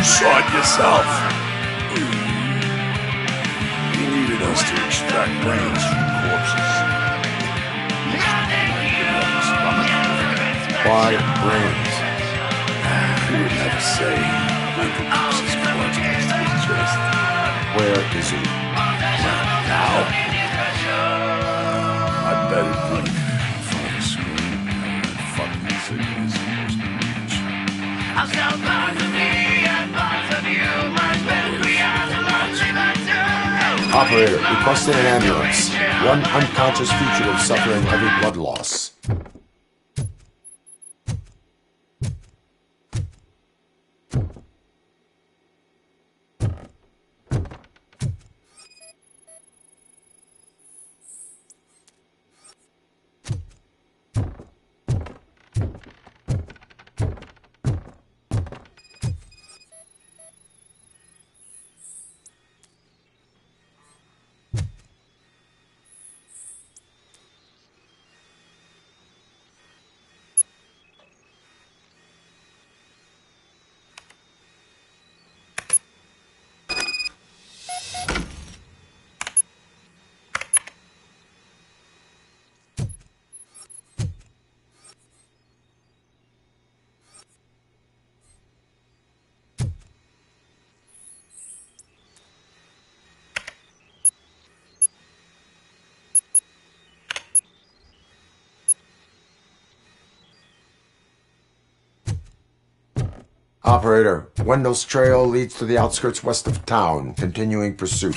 Saw it yourself. You needed us to extract brains from corpses. Why brains? He wouldn't have a say. Michael keeps his clutch against his chest. Where is he? Now? I bet it like in front of the screen. That fucking signal is supposed to reach. I'll sell parts of me and parts of you. My best we are the laundry material. Operator, requesting an ambulance. One unconscious fugitive suffering heavy blood loss. Operator, Wendell's trail leads to the outskirts west of town, continuing pursuit.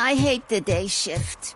I hate the day shift.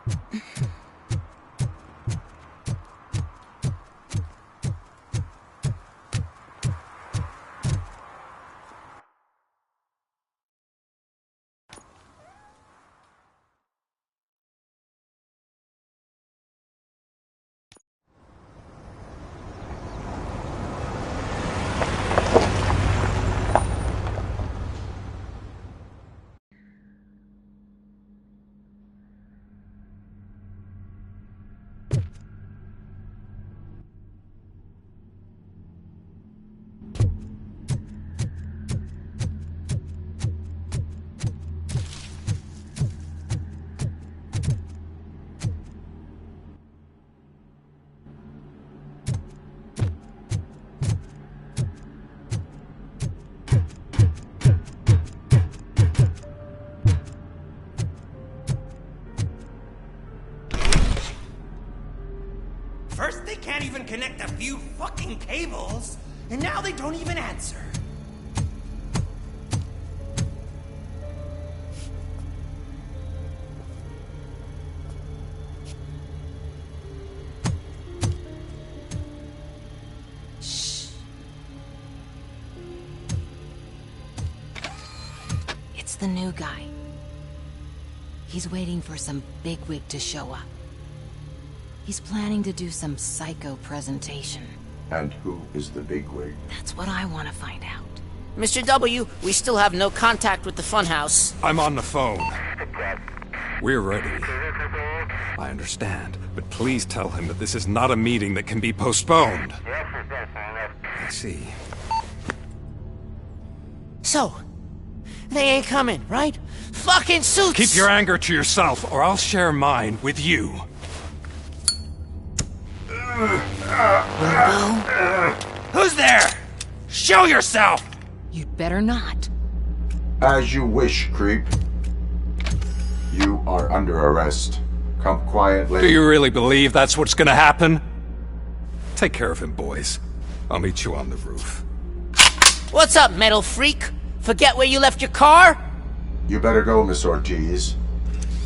First, they can't even connect a few fucking cables, and now they don't even answer. Shh. It's the new guy. He's waiting for some bigwig to show up. He's planning to do some psycho presentation. And who is the bigwig? That's what I want to find out. Mr. W, we still have no contact with the funhouse. I'm on the phone. We're ready. I understand, but please tell him that this is not a meeting that can be postponed. I see. So, they ain't coming, right? Fucking suits! Keep your anger to yourself, or I'll share mine with you. Who's there? Show yourself! You'd better not. As you wish, creep. You are under arrest. Come quietly. Do you really believe that's what's gonna happen? Take care of him, boys. I'll meet you on the roof. What's up, metal freak? Forget where you left your car? You better go, Miss Ortiz.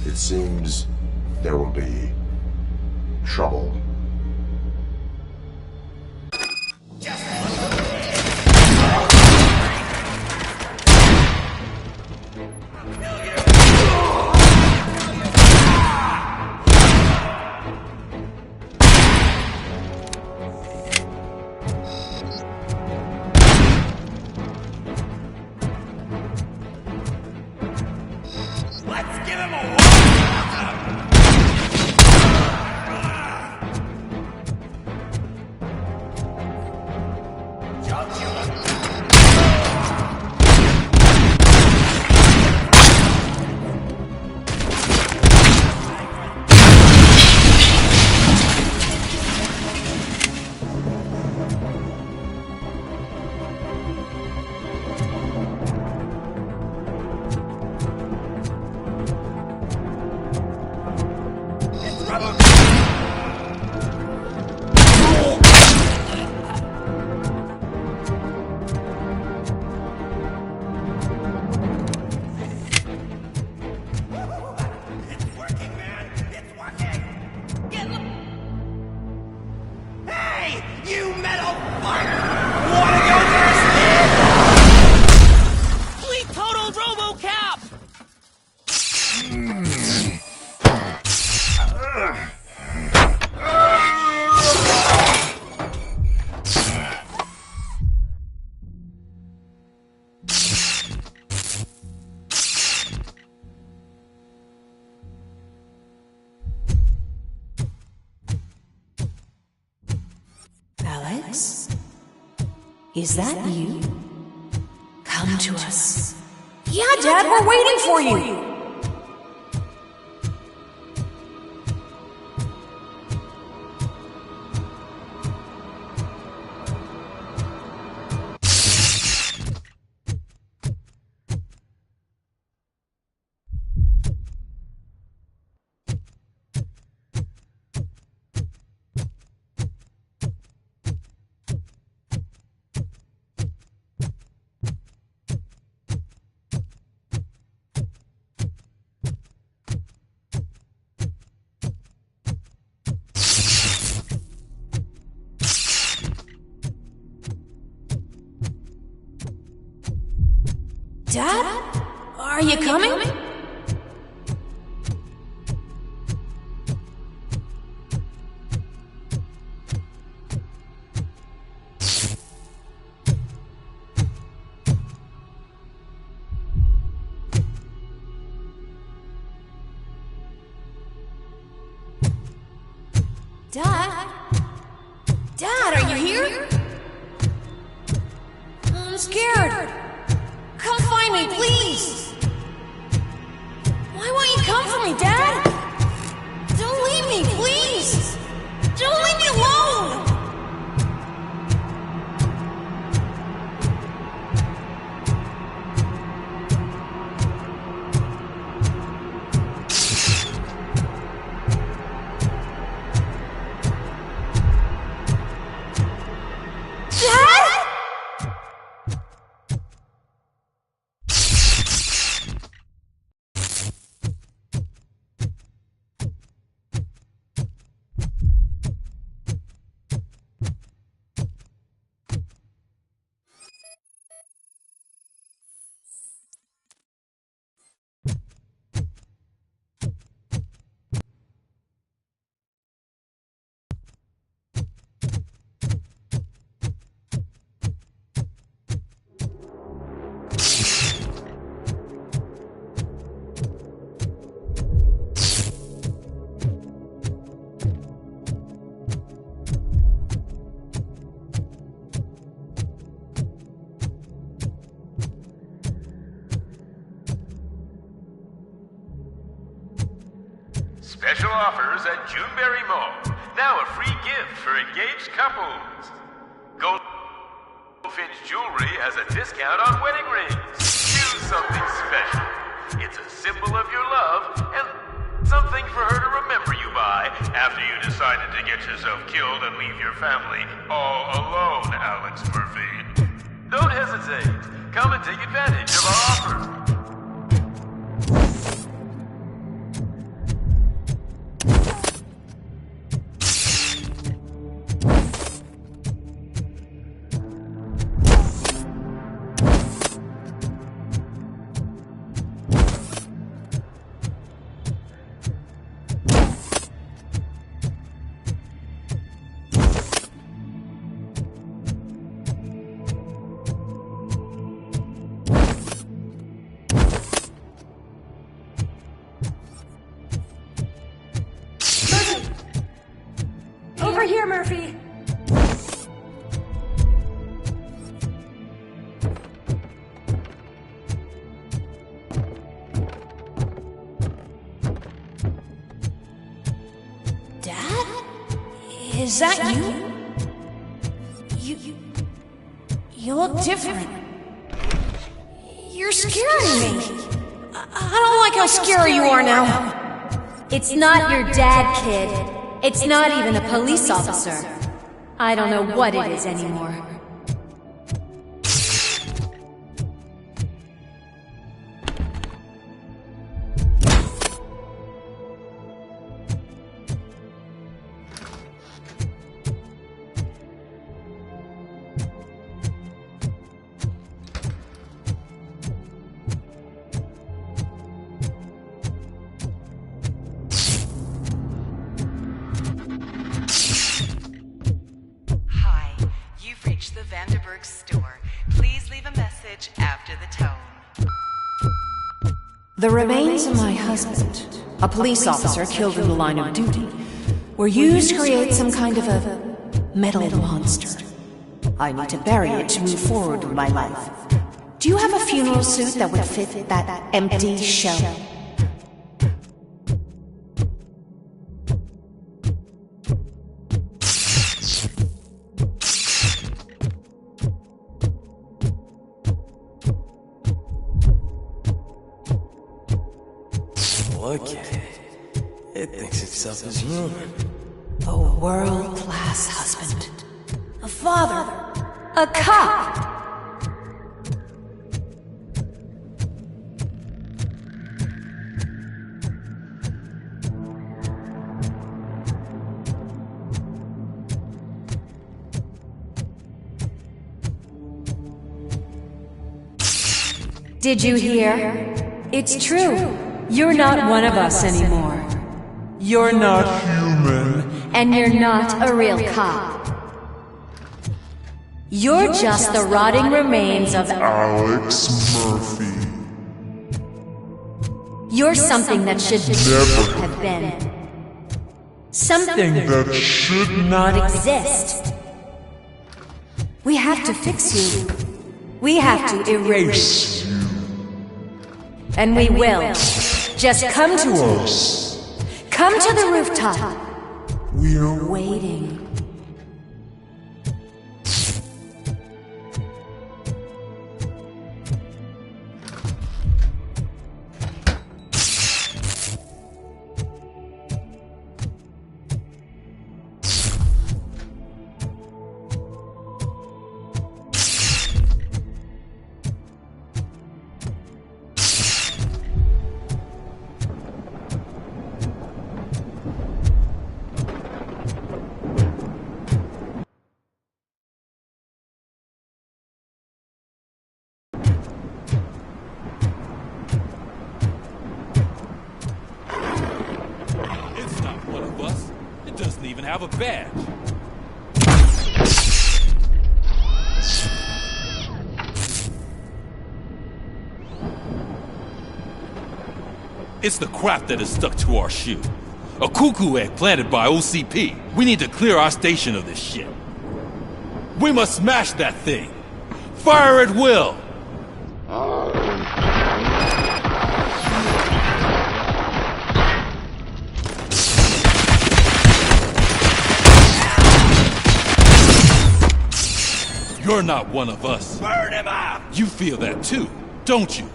It seems there will be trouble. Let's give him a You metal fuck! Wanna go first, kid? Fleet total RoboCop! Alex? Is that you? Come to us. Yeah, Dad, we're waiting for you! Dad? Are you coming? Dad? Dad, are you here? I'm scared. Come find me, please! Why won't you come for me, Dad? Don't leave me, please! Don't leave me alone! Special offers at Juneberry Mall. Now a free gift for engaged couples. Goldfinch Jewelry has a discount on wedding rings. Choose something special. It's a symbol of your love and something for her to remember you by after you decided to get yourself killed and leave your family all alone, Alex Murphy. Don't hesitate. Come and take advantage of our offer. Over here, Murphy! Dad? Is that you? You look different. You're scaring me. I don't like how scary you are now. It's not your dad, kid. It's not even a police officer. I don't know what it is anymore. The Vanderburg store. Please leave a message after the tone. The remains of my husband, a police officer killed in the line of duty, were used to create some kind of a metal monster. I need to bury it to move forward with my life. Do you have a funeral suit that would fit that empty shell? Look at it. It thinks itself as human. A world-class husband. A father. A cop. Did you hear? It's true. You're not one of us anymore. You're not human. And you're not a real cop. You're just the rotting remains of Alex Murphy. You're something that should never have been. Something that should not exist. We have to fix you. We have to erase you. And we will. Just come to us. Come to the rooftop. We're waiting. Have a badge. It's the crap that is stuck to our shoe. A cuckoo egg planted by OCP. We need to clear our station of this shit. We must smash that thing. Fire at will. You're not one of us. Burn him up! You feel that too, don't you?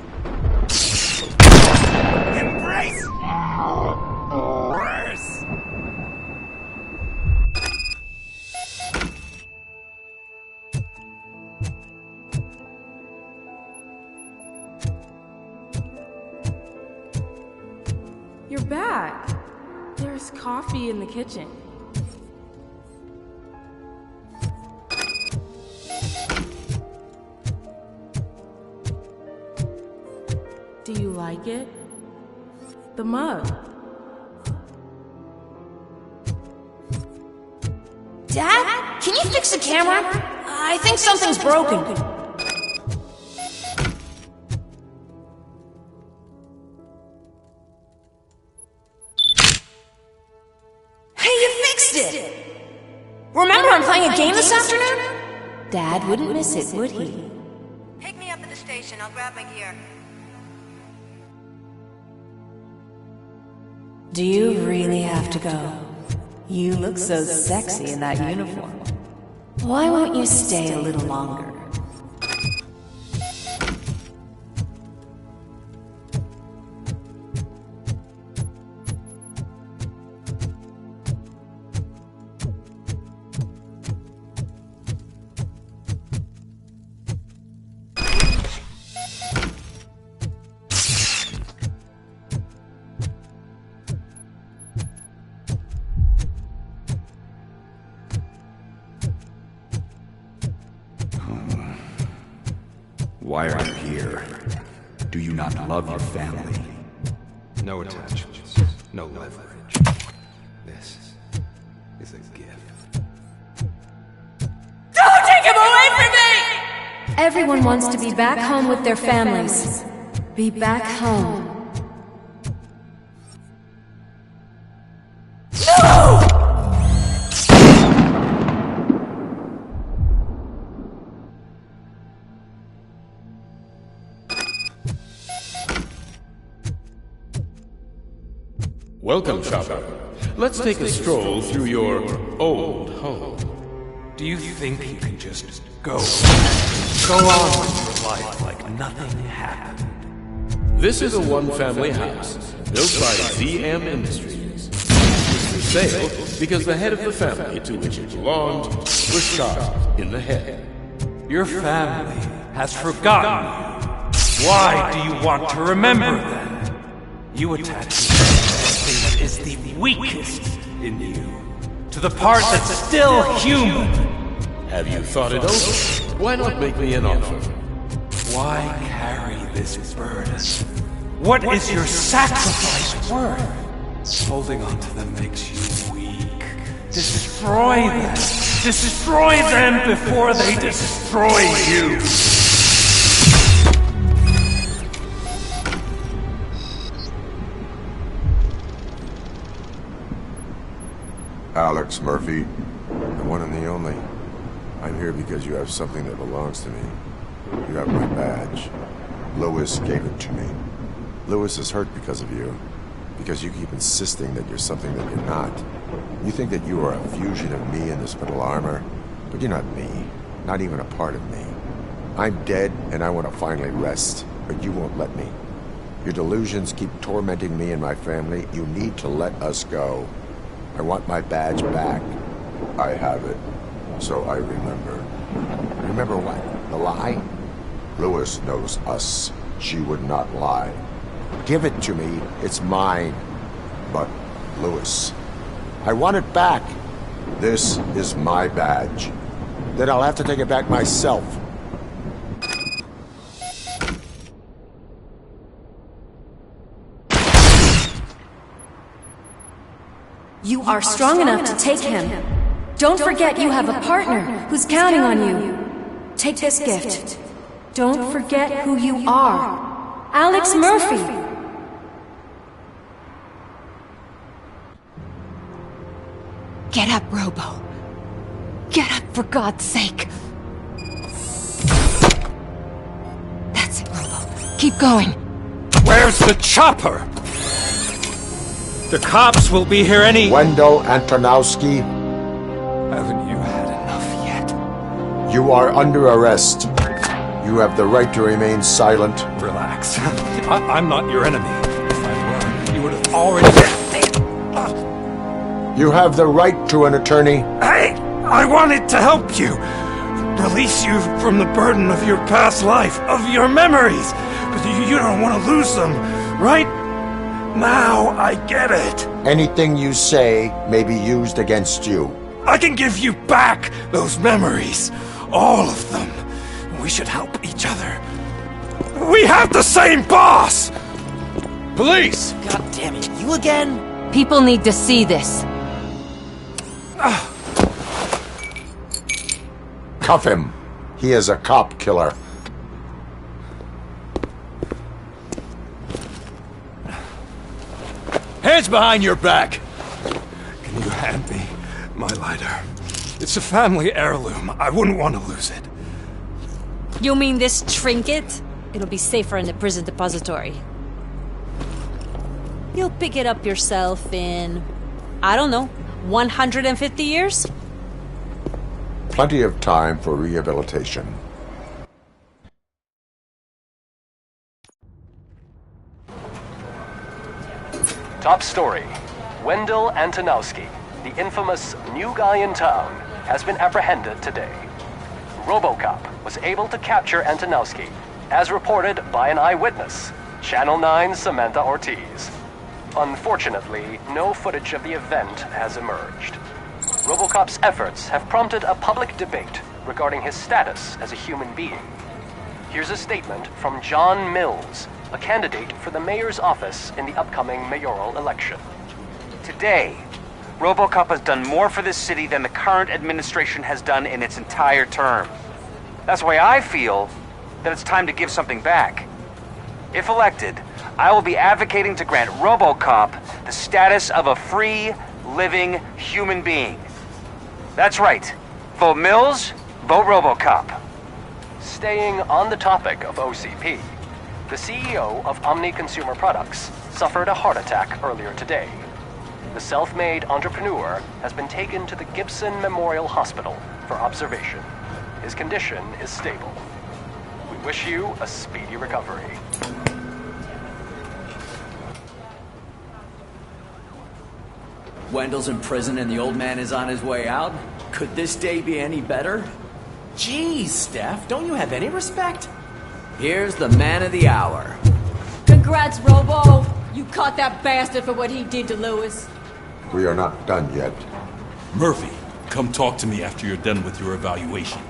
Embrace! Worse! You're back. There's coffee in the kitchen. Do you like it? The mug. Dad? Can you fix the camera? I think something's broken. Hey, you fixed it! Remember I'm playing a game this afternoon? Dad wouldn't miss it, would he? Pick me up at the station. I'll grab my gear. Do you really have to go? You look so sexy in that uniform. Why won't you stay a little longer? Why are you here? Do you not love your family? No attachments, no leverage. This is a gift. Don't take him away from me! Everyone wants to be back home with their families. Be back home. Welcome, Chopper. Let's take a stroll through your old home. Do you think you can just go on with your life like nothing happened? This is a one-family house built by ZM Industries. It's for sale because the head of the family to which it belonged was shot in the head. Your family has forgotten you. Why do you want to remember them? You attach something that is the weakest in you, to the part that's still human. Have you thought it over? Why not make me an offer? Why carry this burden? What is your sacrifice worth? Holding on to them makes you weak. Destroy them! Destroy them before they destroy you! Alex Murphy, the one and the only. I'm here because you have something that belongs to me. You have my badge. Lewis gave it to me. Lewis is hurt because of you. Because you keep insisting that you're something that you're not. You think that you are a fusion of me in this metal armor, but you're not me. Not even a part of me. I'm dead, and I want to finally rest, but you won't let me. Your delusions keep tormenting me and my family. You need to let us go. I want my badge back. I have it, so I remember. Remember what? The lie? Lewis knows us. She would not lie. Give it to me. It's mine. But, Lewis, I want it back. This is my badge. Then I'll have to take it back myself. You are strong enough to take him. Don't forget you have a partner who's counting on you. Take this gift. Don't forget who you are. Alex Murphy. Get up, Robo. Get up, for God's sake. That's it, Robo. Keep going. Where's the chopper? The cops will be here any... Wendell Antonowski. Haven't you had enough yet? You are under arrest. You have the right to remain silent. Relax. I'm not your enemy. If I were, you would have already... You have the right to an attorney. I wanted to help you. Release you from the burden of your past life, of your memories. But you don't want to lose them, right? Now I get it. Anything you say may be used against you. I can give you back those memories. All of them. We should help each other. We have the same boss! Police! God damn it, you again? People need to see this. Cuff him. He is a cop killer. Hands behind your back! Can you hand me my lighter? It's a family heirloom. I wouldn't want to lose it. You mean this trinket? It'll be safer in the prison depository. You'll pick it up yourself in, I don't know, 150 years? Plenty of time for rehabilitation. Top story. Wendell Antonowski, the infamous new guy in town, has been apprehended today. RoboCop was able to capture Antonowski, as reported by an eyewitness, Channel 9's Samantha Ortiz. Unfortunately, no footage of the event has emerged. RoboCop's efforts have prompted a public debate regarding his status as a human being. Here's a statement from John Mills, a candidate for the mayor's office in the upcoming mayoral election. Today, RoboCop has done more for this city than the current administration has done in its entire term. That's why I feel that it's time to give something back. If elected, I will be advocating to grant RoboCop the status of a free, living human being. That's right. Vote Mills, vote RoboCop. Staying on the topic of OCP, the CEO of Omni Consumer Products suffered a heart attack earlier today. The self-made entrepreneur has been taken to the Gibson Memorial Hospital for observation. His condition is stable. We wish you a speedy recovery. Wendell's in prison and the old man is on his way out? Could this day be any better? Jeez, Steph, don't you have any respect? Here's the man of the hour. Congrats, Robo! You caught that bastard for what he did to Lewis. We are not done yet. Murphy, come talk to me after you're done with your evaluation.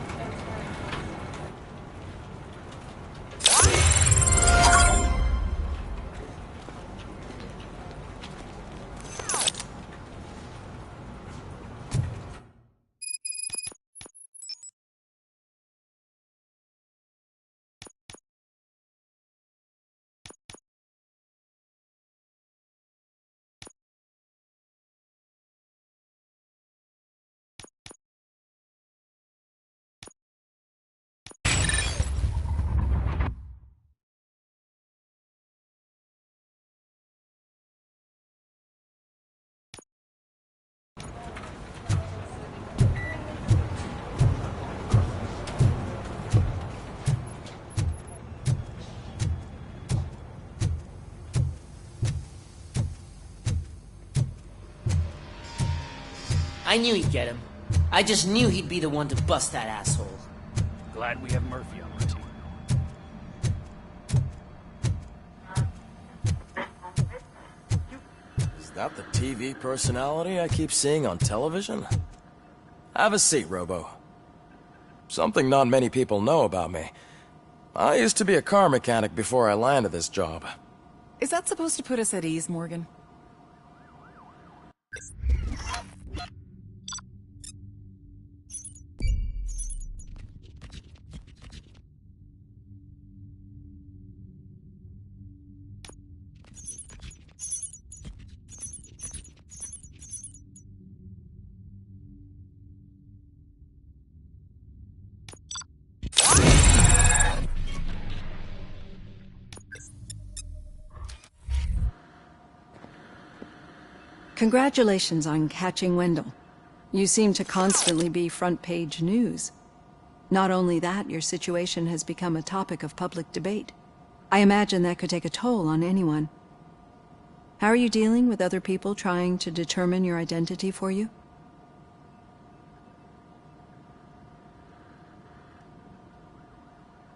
I knew he'd get him. I just knew he'd be the one to bust that asshole. Glad we have Murphy on our team. Is that the TV personality I keep seeing on television? Have a seat, Robo. Something not many people know about me. I used to be a car mechanic before I landed this job. Is that supposed to put us at ease, Morgan? Congratulations on catching Wendell. You seem to constantly be front-page news. Not only that, your situation has become a topic of public debate. I imagine that could take a toll on anyone. How are you dealing with other people trying to determine your identity for you?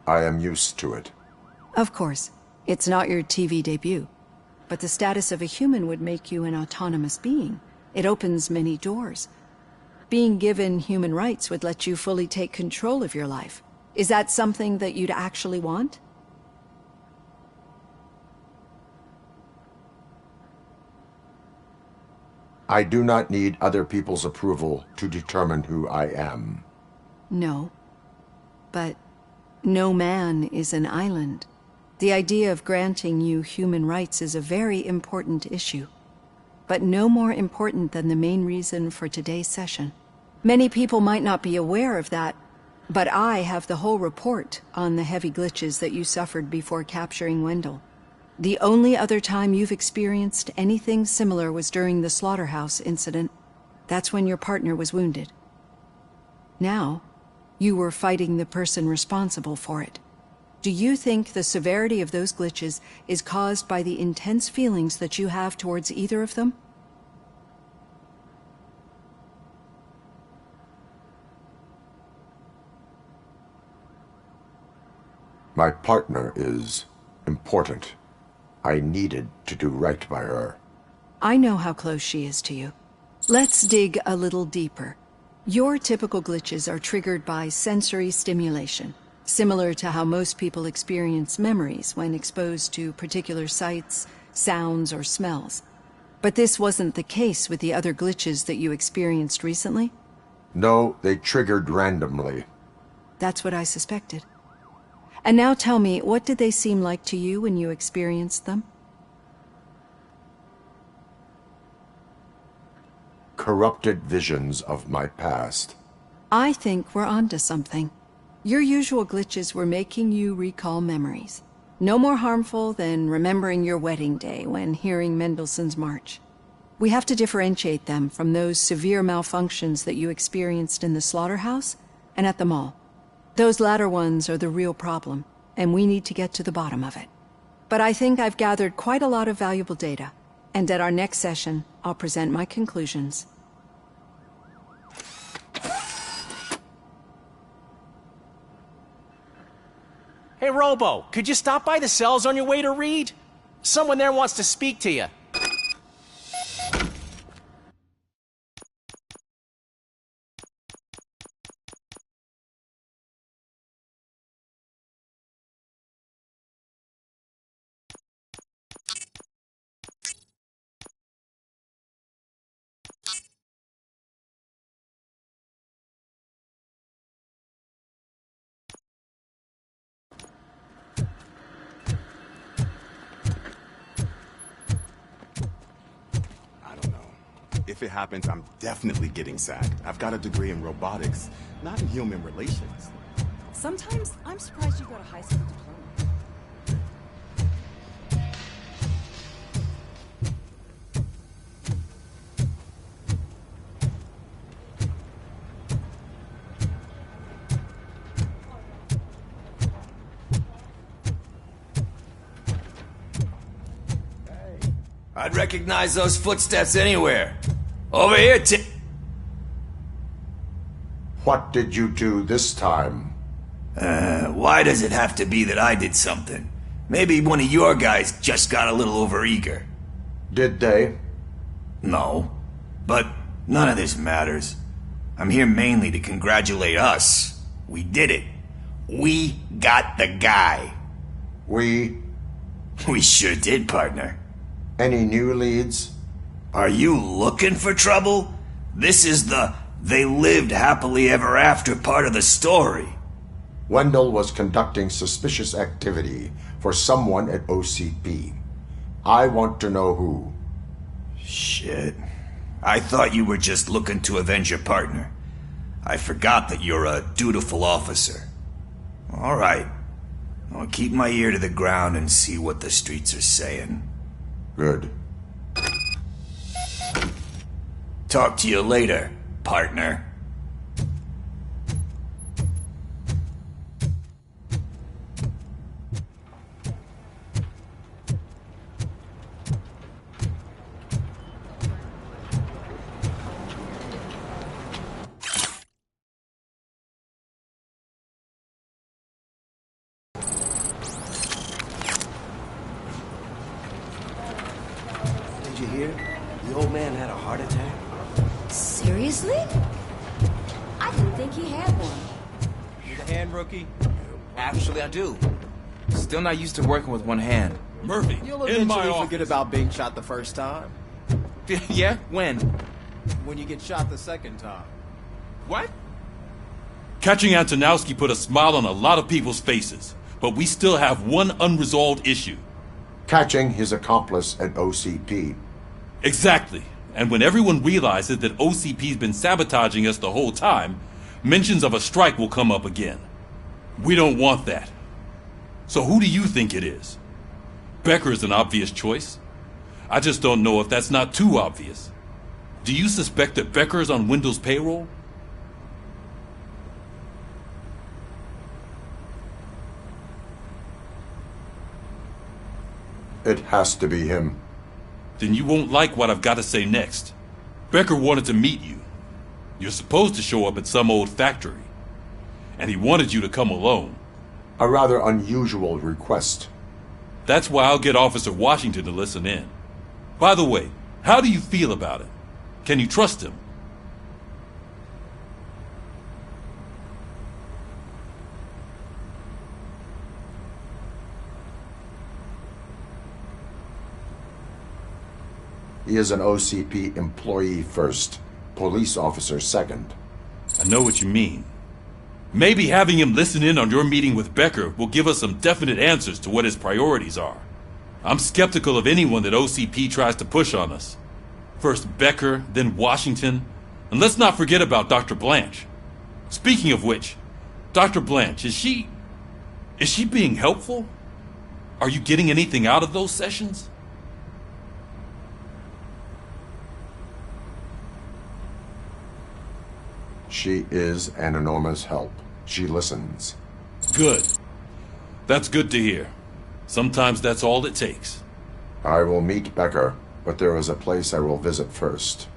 I am used to it. Of course. It's not your TV debut. But the status of a human would make you an autonomous being. It opens many doors. Being given human rights would let you fully take control of your life. Is that something that you'd actually want? I do not need other people's approval to determine who I am. No. But no man is an island. The idea of granting you human rights is a very important issue. But no more important than the main reason for today's session. Many people might not be aware of that, but I have the whole report on the heavy glitches that you suffered before capturing Wendell. The only other time you've experienced anything similar was during the slaughterhouse incident. That's when your partner was wounded. Now, you were fighting the person responsible for it. Do you think the severity of those glitches is caused by the intense feelings that you have towards either of them? My partner is important. I needed to do right by her. I know how close she is to you. Let's dig a little deeper. Your typical glitches are triggered by sensory stimulation, similar to how most people experience memories when exposed to particular sights, sounds, or smells. But this wasn't the case with the other glitches that you experienced recently? No, they triggered randomly. That's what I suspected. And now tell me, what did they seem like to you when you experienced them? Corrupted visions of my past. I think we're onto something. Your usual glitches were making you recall memories. No more harmful than remembering your wedding day when hearing Mendelssohn's March. We have to differentiate them from those severe malfunctions that you experienced in the slaughterhouse and at the mall. Those latter ones are the real problem, and we need to get to the bottom of it. But I think I've gathered quite a lot of valuable data, and at our next session, I'll present my conclusions. Hey, Robo, could you stop by the cells on your way to Reed? Someone there wants to speak to you. If it happens, I'm definitely getting sacked. I've got a degree in robotics, not in human relations. Sometimes I'm surprised you got a high school diploma. I'd recognize those footsteps anywhere. Over here, What did you do this time? Why does it have to be that I did something? Maybe one of your guys just got a little overeager. Did they? No. But none of this matters. I'm here mainly to congratulate us. We did it. We got the guy. We sure did, partner. Any new leads? Are you looking for trouble? This is the "they lived happily ever after" part of the story. Wendell was conducting suspicious activity for someone at OCP. I want to know who. Shit. I thought you were just looking to avenge your partner. I forgot that you're a dutiful officer. All right. I'll keep my ear to the ground and see what the streets are saying. Good. Talk to you later, partner. hear? The old man had a heart attack? Seriously? I didn't think he had one. Need a hand, rookie? Actually, I do. Still not used to working with one hand. Murphy, You'll in my eventually office. forget about being shot the first time. Yeah? When? When you get shot the second time. What? Catching Antonowski put a smile on a lot of people's faces, but we still have one unresolved issue. Catching his accomplice at OCP. Exactly. And when everyone realizes that OCP's been sabotaging us the whole time, mentions of a strike will come up again. We don't want that. So who do you think it is? Becker is an obvious choice. I just don't know if that's not too obvious. Do you suspect that Becker is on Wendell's payroll? It has to be him. Then you won't like what I've got to say next. Becker wanted to meet you. You're supposed to show up at some old factory. And he wanted you to come alone. A rather unusual request. That's why I'll get Officer Washington to listen in. By the way, how do you feel about it? Can you trust him? He is an OCP employee first, police officer second. I know what you mean. Maybe having him listen in on your meeting with Becker will give us some definite answers to what his priorities are. I'm skeptical of anyone that OCP tries to push on us. First Becker, then Washington, and let's not forget about Dr. Blanche. Speaking of which, Dr. Blanche, is she being helpful? Are you getting anything out of those sessions? She is an enormous help. She listens. Good. That's good to hear. Sometimes that's all it takes. I will meet Becker, but there is a place I will visit first.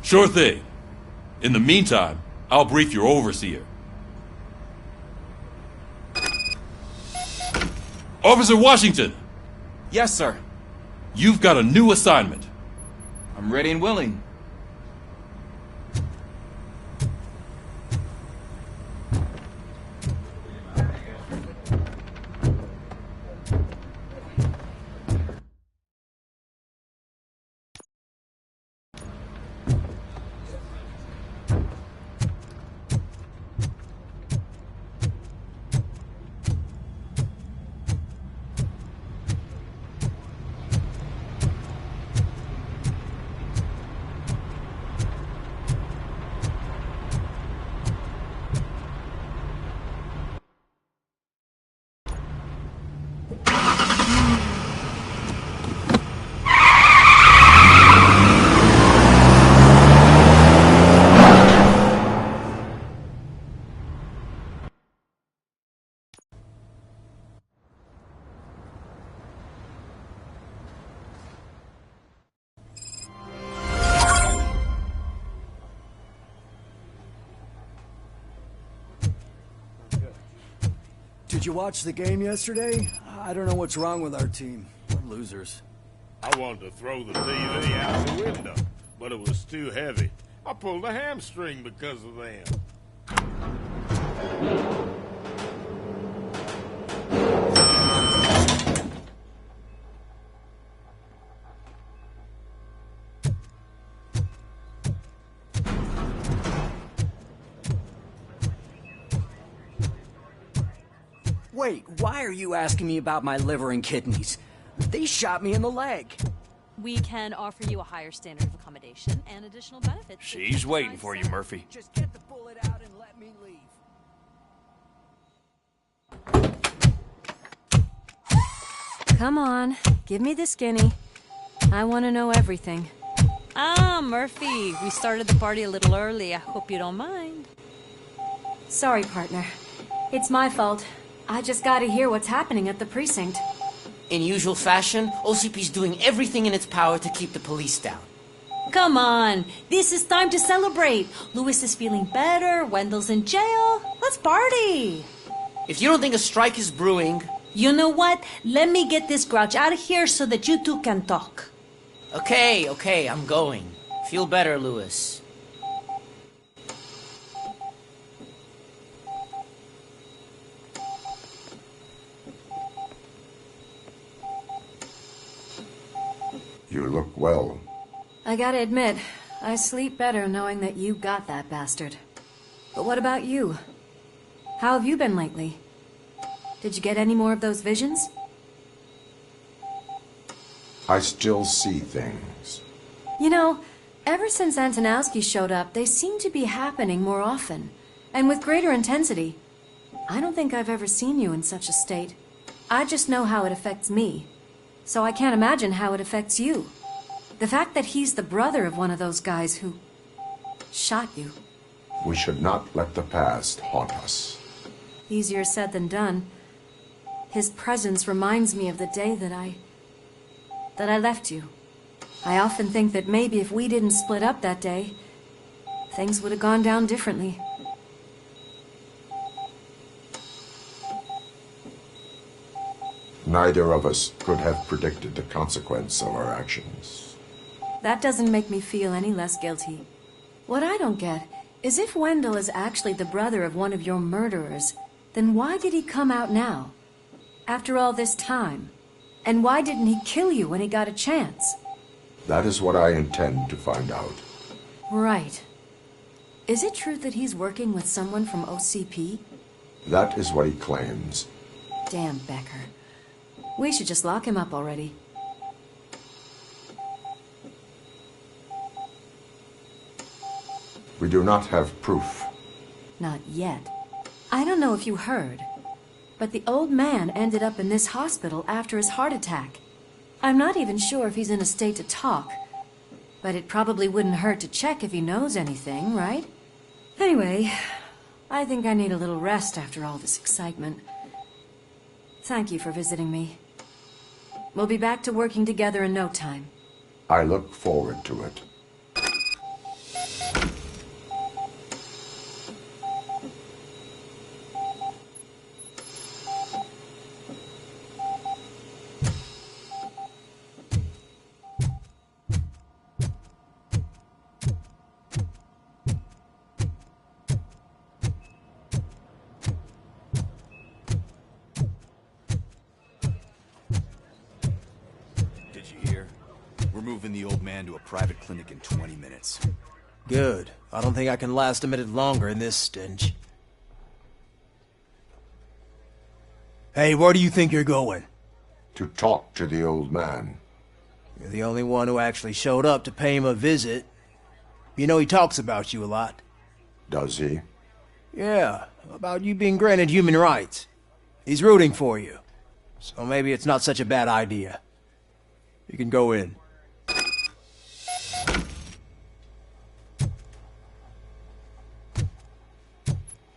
Sure thing. In the meantime, I'll brief your overseer. Officer Washington! Yes, sir. You've got a new assignment. I'm ready and willing. Did you watch the game yesterday? I don't know what's wrong with our team. We're losers. I wanted to throw the TV out the window, but it was too heavy. I pulled a hamstring because of them. Wait, why are you asking me about my liver and kidneys? They shot me in the leg. We can offer you a higher standard of accommodation and additional benefits. She's waiting for you, Murphy. Just get the bullet out and let me leave. Come on, give me the skinny. I want to know everything. Ah, Murphy, we started the party a little early. I hope you don't mind. Sorry, partner. It's my fault. I just gotta hear what's happening at the precinct. In usual fashion, OCP's doing everything in its power to keep the police down. Come on, this is time to celebrate. Louis is feeling better, Wendell's in jail. Let's party. If you don't think a strike is brewing... You know what? Let me get this grouch out of here so that you two can talk. Okay, I'm going. Feel better, Lewis. You look well. I gotta admit, I sleep better knowing that you got that bastard. But what about you? How have you been lately? Did you get any more of those visions? I still see things. You know, ever since Antonowski showed up, they seem to be happening more often, and with greater intensity. I don't think I've ever seen you in such a state. I just know how it affects me, so I can't imagine how it affects you. The fact that he's the brother of one of those guys who shot you. We should not let the past haunt us. Easier said than done. His presence reminds me of the day that I left you. I often think that maybe if we didn't split up that day, things would have gone down differently. Neither of us could have predicted the consequence of our actions. That doesn't make me feel any less guilty. What I don't get is if Wendell is actually the brother of one of your murderers, then why did he come out now? After all this time? And why didn't he kill you when he got a chance? That is what I intend to find out. Right. Is it true that he's working with someone from OCP? That is what he claims. Damn Becker. We should just lock him up already. We do not have proof. Not yet. I don't know if you heard, but the old man ended up in this hospital after his heart attack. I'm not even sure if he's in a state to talk, but it probably wouldn't hurt to check if he knows anything, right? Anyway, I think I need a little rest after all this excitement. Thank you for visiting me. We'll be back to working together in no time. I look forward to it. Moving the old man to a private clinic in 20 minutes. Good. I don't think I can last a minute longer in this stench. Hey, where do you think you're going? To talk to the old man. You're the only one who actually showed up to pay him a visit. You know he talks about you a lot. Does he? Yeah, about you being granted human rights. He's rooting for you. So maybe it's not such a bad idea. You can go in.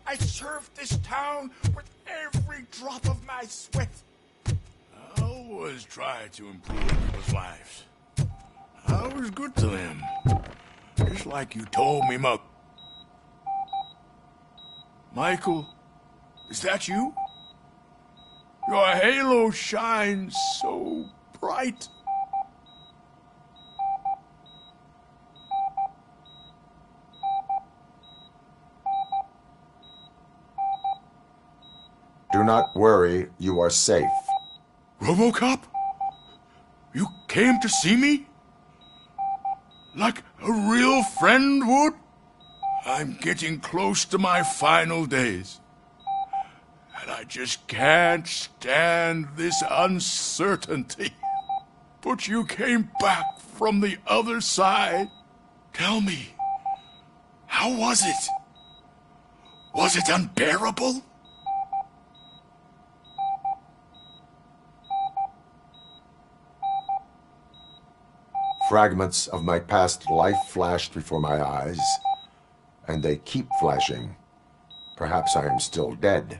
I served this town with every drop of my sweat. I always tried to improve people's lives. I was good to them. Just like you told me, Michael, is that you? Your halo shines so bright. Do not worry, you are safe. RoboCop? You came to see me? Like a real friend would? I'm getting close to my final days. And I just can't stand this uncertainty. But you came back from the other side. Tell me, how was it? Was it unbearable? Fragments of my past life flashed before my eyes, and they keep flashing. Perhaps I am still dead.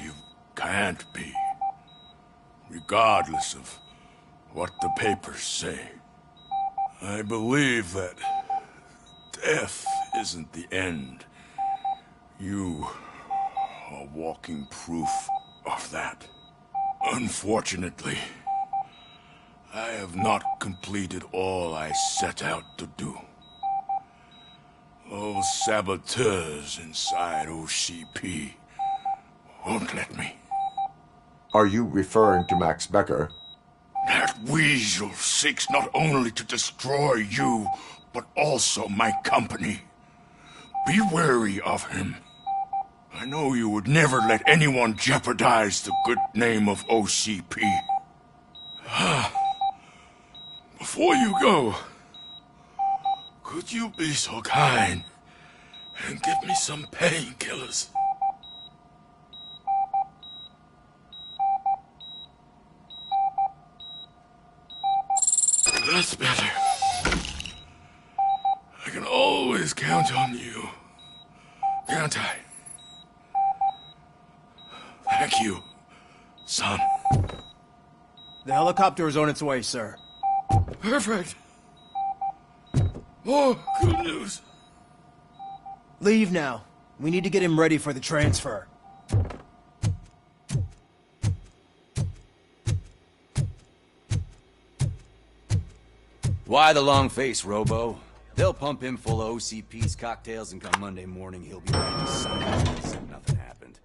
You can't be, regardless of what the papers say. I believe that death isn't the end. You are walking proof of that. Unfortunately, I have not completed all I set out to do. Those saboteurs inside OCP won't let me. Are you referring to Max Becker? That weasel seeks not only to destroy you, but also my company. Be wary of him. I know you would never let anyone jeopardize the good name of OCP. Before you go, could you be so kind and give me some painkillers? That's better. I can always count on you, can't I? Thank you, son. The helicopter is on its way, sir. Perfect. More good news. Leave now. We need to get him ready for the transfer. Why the long face, Robo? They'll pump him full of OCP's cocktails, and come Monday morning, he'll be ready to sign up as if nothing happened.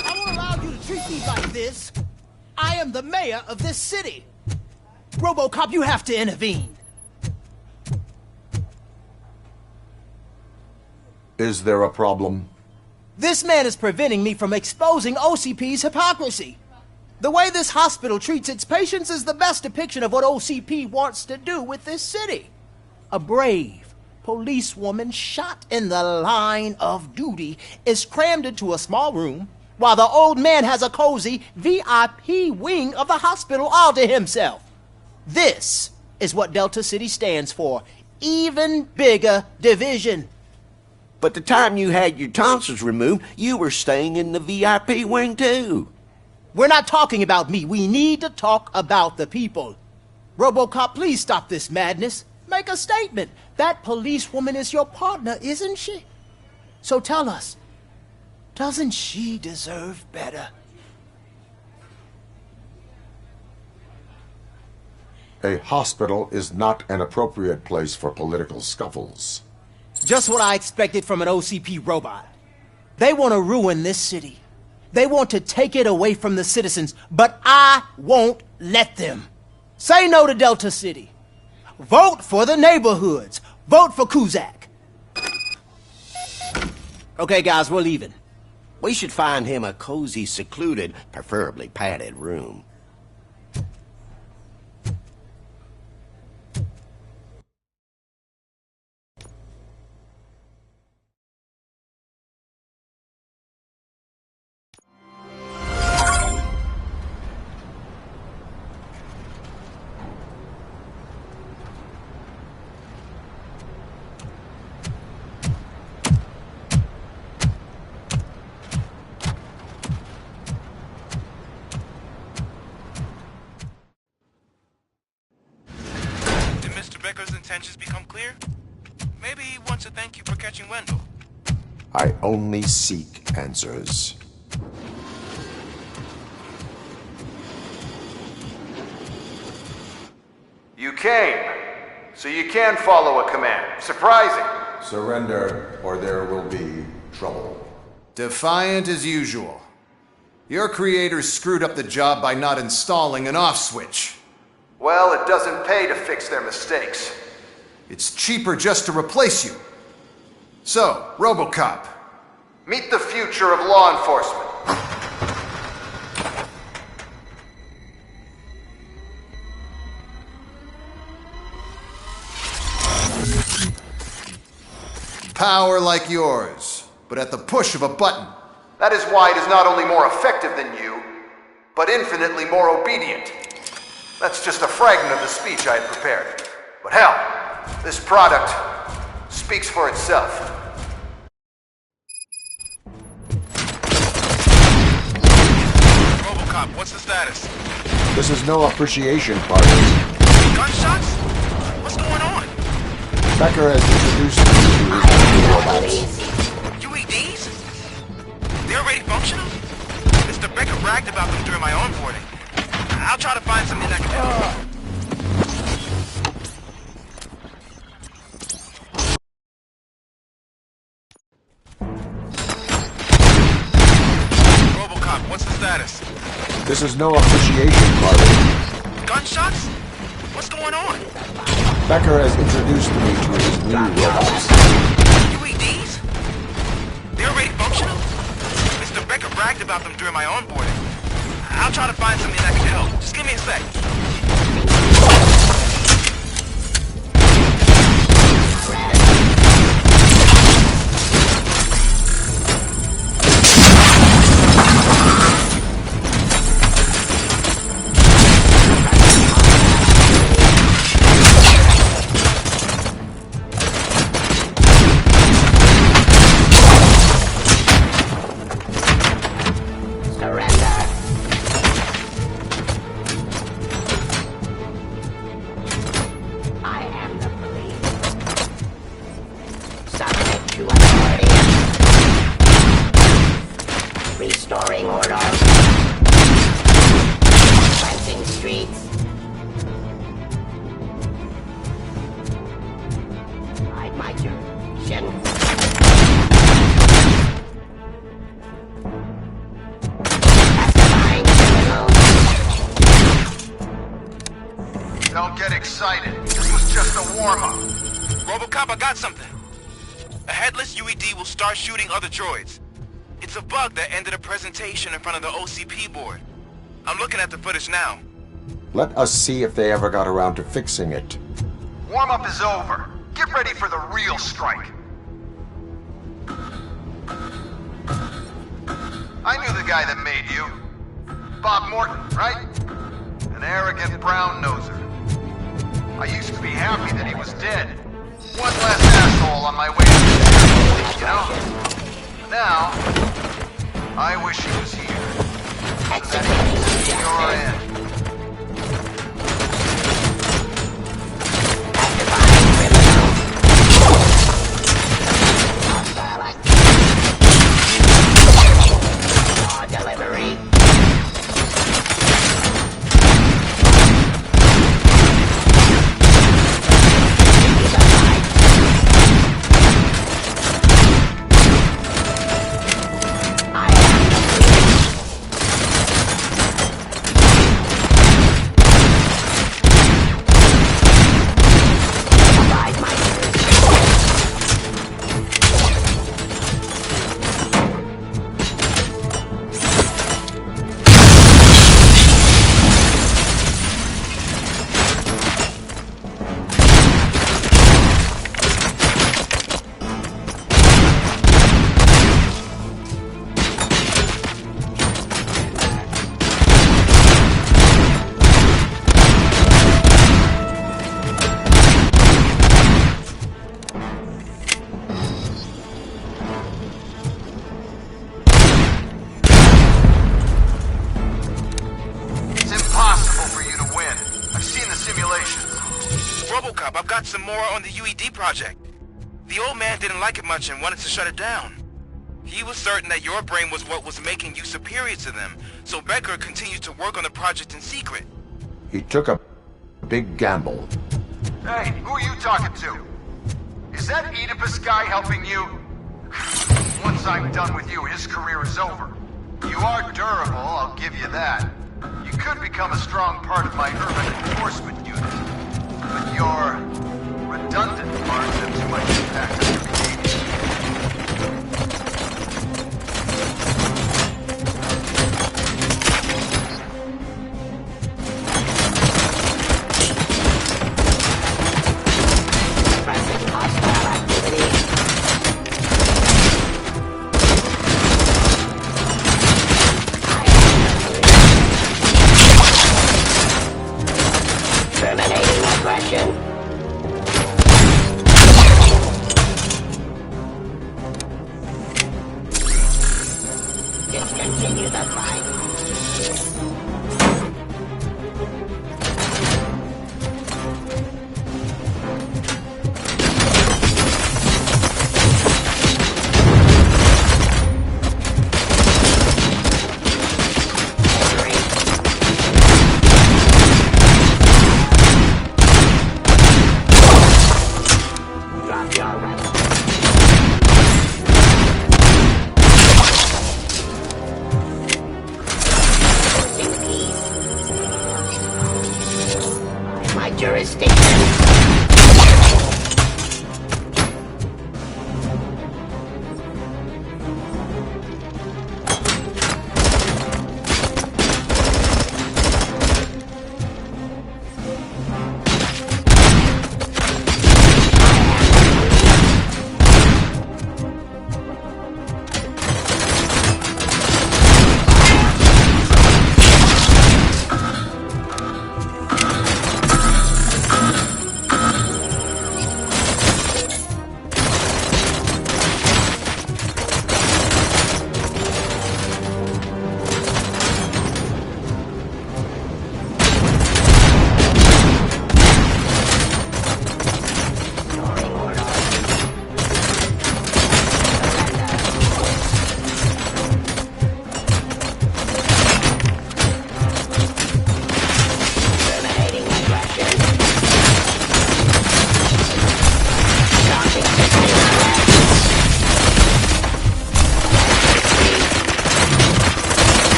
I won't allow you to treat me like this. I am the mayor of this city. RoboCop, you have to intervene. Is there a problem? This man is preventing me from exposing OCP's hypocrisy. The way this hospital treats its patients is the best depiction of what OCP wants to do with this city. A brave policewoman shot in the line of duty is crammed into a small room, while the old man has a cozy VIP wing of the hospital all to himself. This is what Delta City stands for. Even bigger division. But the time you had your tonsils removed, you were staying in the VIP wing too. We're not talking about me. We need to talk about the people. RoboCop, please stop this madness. Make a statement. That policewoman is your partner, isn't she? So tell us, doesn't she deserve better? A hospital is not an appropriate place for political scuffles. Just what I expected from an OCP robot. They want to ruin this city. They want to take it away from the citizens, but I won't let them. Say no to Delta City. Vote for the neighborhoods. Vote for Kuzak. Okay, guys, we're leaving. We should find him a cozy, secluded, preferably padded room. Becker's intentions become clear? Maybe he wants to thank you for catching Wendell. I only seek answers. You came, so you can follow a command. Surprising. Surrender, or there will be trouble. Defiant as usual. Your creators screwed up the job by not installing an off switch. Well, it doesn't pay to fix their mistakes. It's cheaper just to replace you. So, RoboCop, meet the future of law enforcement. Power like yours, but at the push of a button. That is why it is not only more effective than you, but infinitely more obedient. That's just a fragment of the speech I had prepared. But hell, this product speaks for itself. RoboCop RoboCop, what's the status? This is no appreciation party. Gunshots? What's going on? Becker has introduced me to his robots. UEDs? They're already functional? Mr. Becker bragged about them during my onboarding. I'll try to find something that can help. RoboCop, what's the status? This is no appreciation party. Gunshots? What's going on? Becker has introduced me to his new robots. UEDs? They're already functional? Mr. Becker bragged about them during my onboarding. I'll try to find something that can help. Just give me a sec. Restoring order. Cleansing streets. Hide my direction. Pacifying criminals. Don't get excited. This was just a warm-up. RoboCop, I got something. A headless UED will start shooting other droids. It's a bug that ended a presentation in front of the OCP board. I'm looking at the footage now. Let us see if they ever got around to fixing it. Warm-up is over. Get ready for the real strike. I knew the guy that made you. Bob Morton, right? An arrogant brown-noser. I used to be happy that he was dead. One less asshole on my way to the you know? Now, I wish he was here. That's your end. Delivery. RoboCop, I've got some more on the UED project. The old man didn't like it much and wanted to shut it down. He was certain that your brain was what was making you superior to them, so Becker continued to work on the project in secret. He took a big gamble. Hey, who are you talking to? Is that Oedipus guy helping you? Once I'm done with you, his career is over. You are durable, I'll give you that. You could become a strong part of my urban enforcement unit. But your redundant parts have too much impact on your behavior. jurisdiction.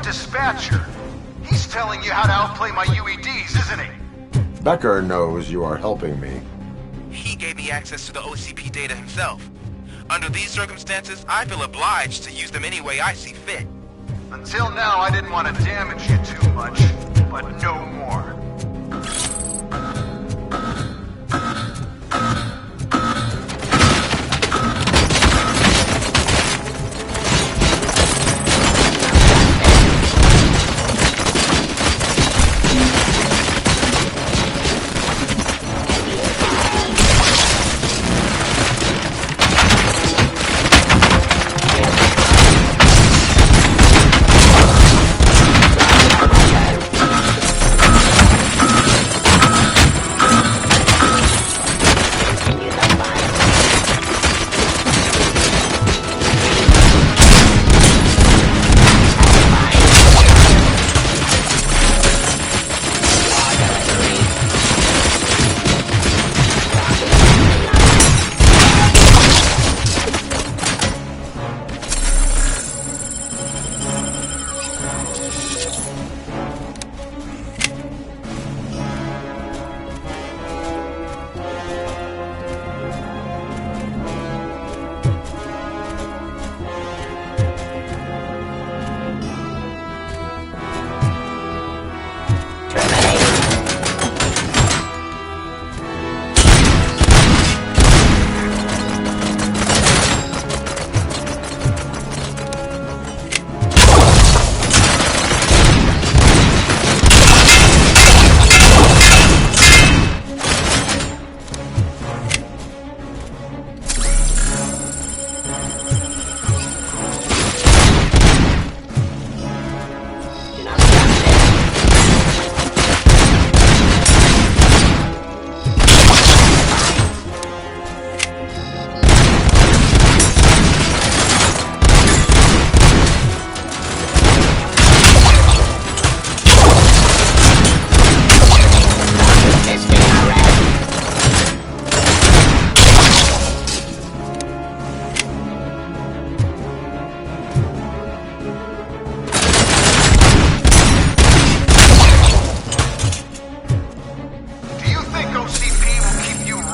Dispatcher. He's telling you how to outplay my UEDs, isn't he? Becker knows you are helping me. He gave me access to the OCP data himself. Under these circumstances, I feel obliged to use them any way I see fit. Until now, I didn't want to damage you too much, but no more.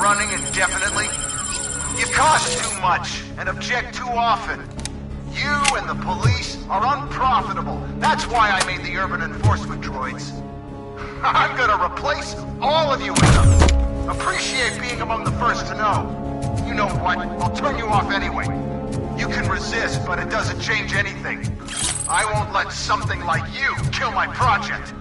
running indefinitely? You cost too much and object too often. You and the police are unprofitable. That's why I made the urban enforcement droids. I'm gonna replace all of you with them. Appreciate being among the first to know. You know what? I'll turn you off anyway. You can resist, but it doesn't change anything. I won't let something like you kill my project.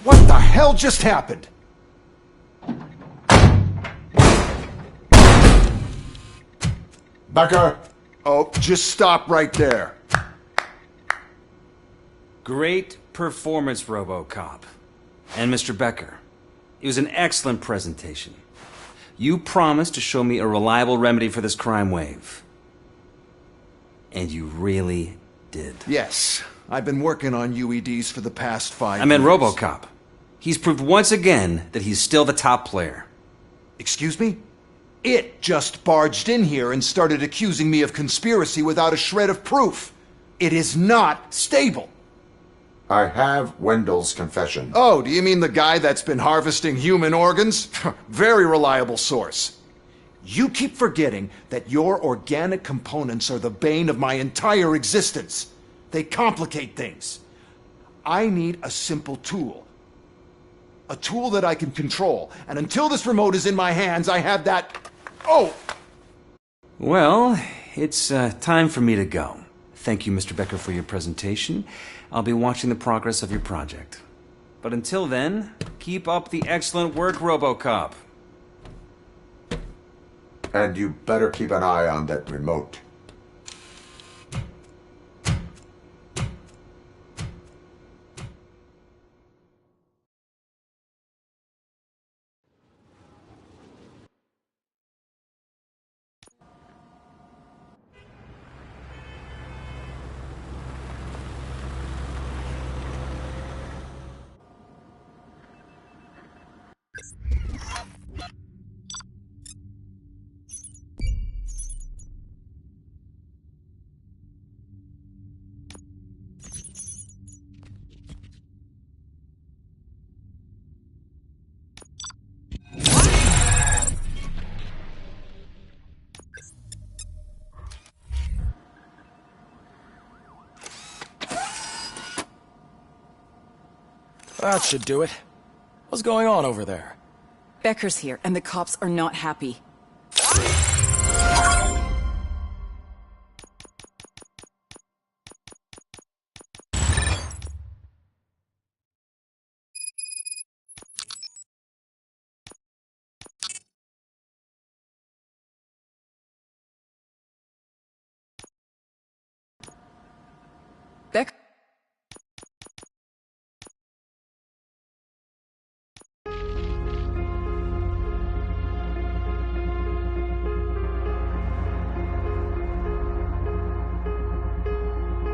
What the hell just happened? Becker! Oh, just stop right there. Great performance, RoboCop. And Mr. Becker, it was an excellent presentation. You promised to show me a reliable remedy for this crime wave. And you really did. Yes, I've been working on UEDs for the past 5 years. I meant RoboCop. He's proved once again that he's still the top player. Excuse me? It just barged in here and started accusing me of conspiracy without a shred of proof. It is not stable. I have Wendell's confession. Oh, do you mean the guy that's been harvesting human organs? Very reliable source. You keep forgetting that your organic components are the bane of my entire existence. They complicate things. I need a simple tool. A tool that I can control. And until this remote is in my hands, I have that... Oh! Well, it's time for me to go. Thank you, Mr. Becker, for your presentation. I'll be watching the progress of your project. But until then, keep up the excellent work, RoboCop. And you better keep an eye on that remote. That should do it. What's going on over there? Becker's here, and the cops are not happy.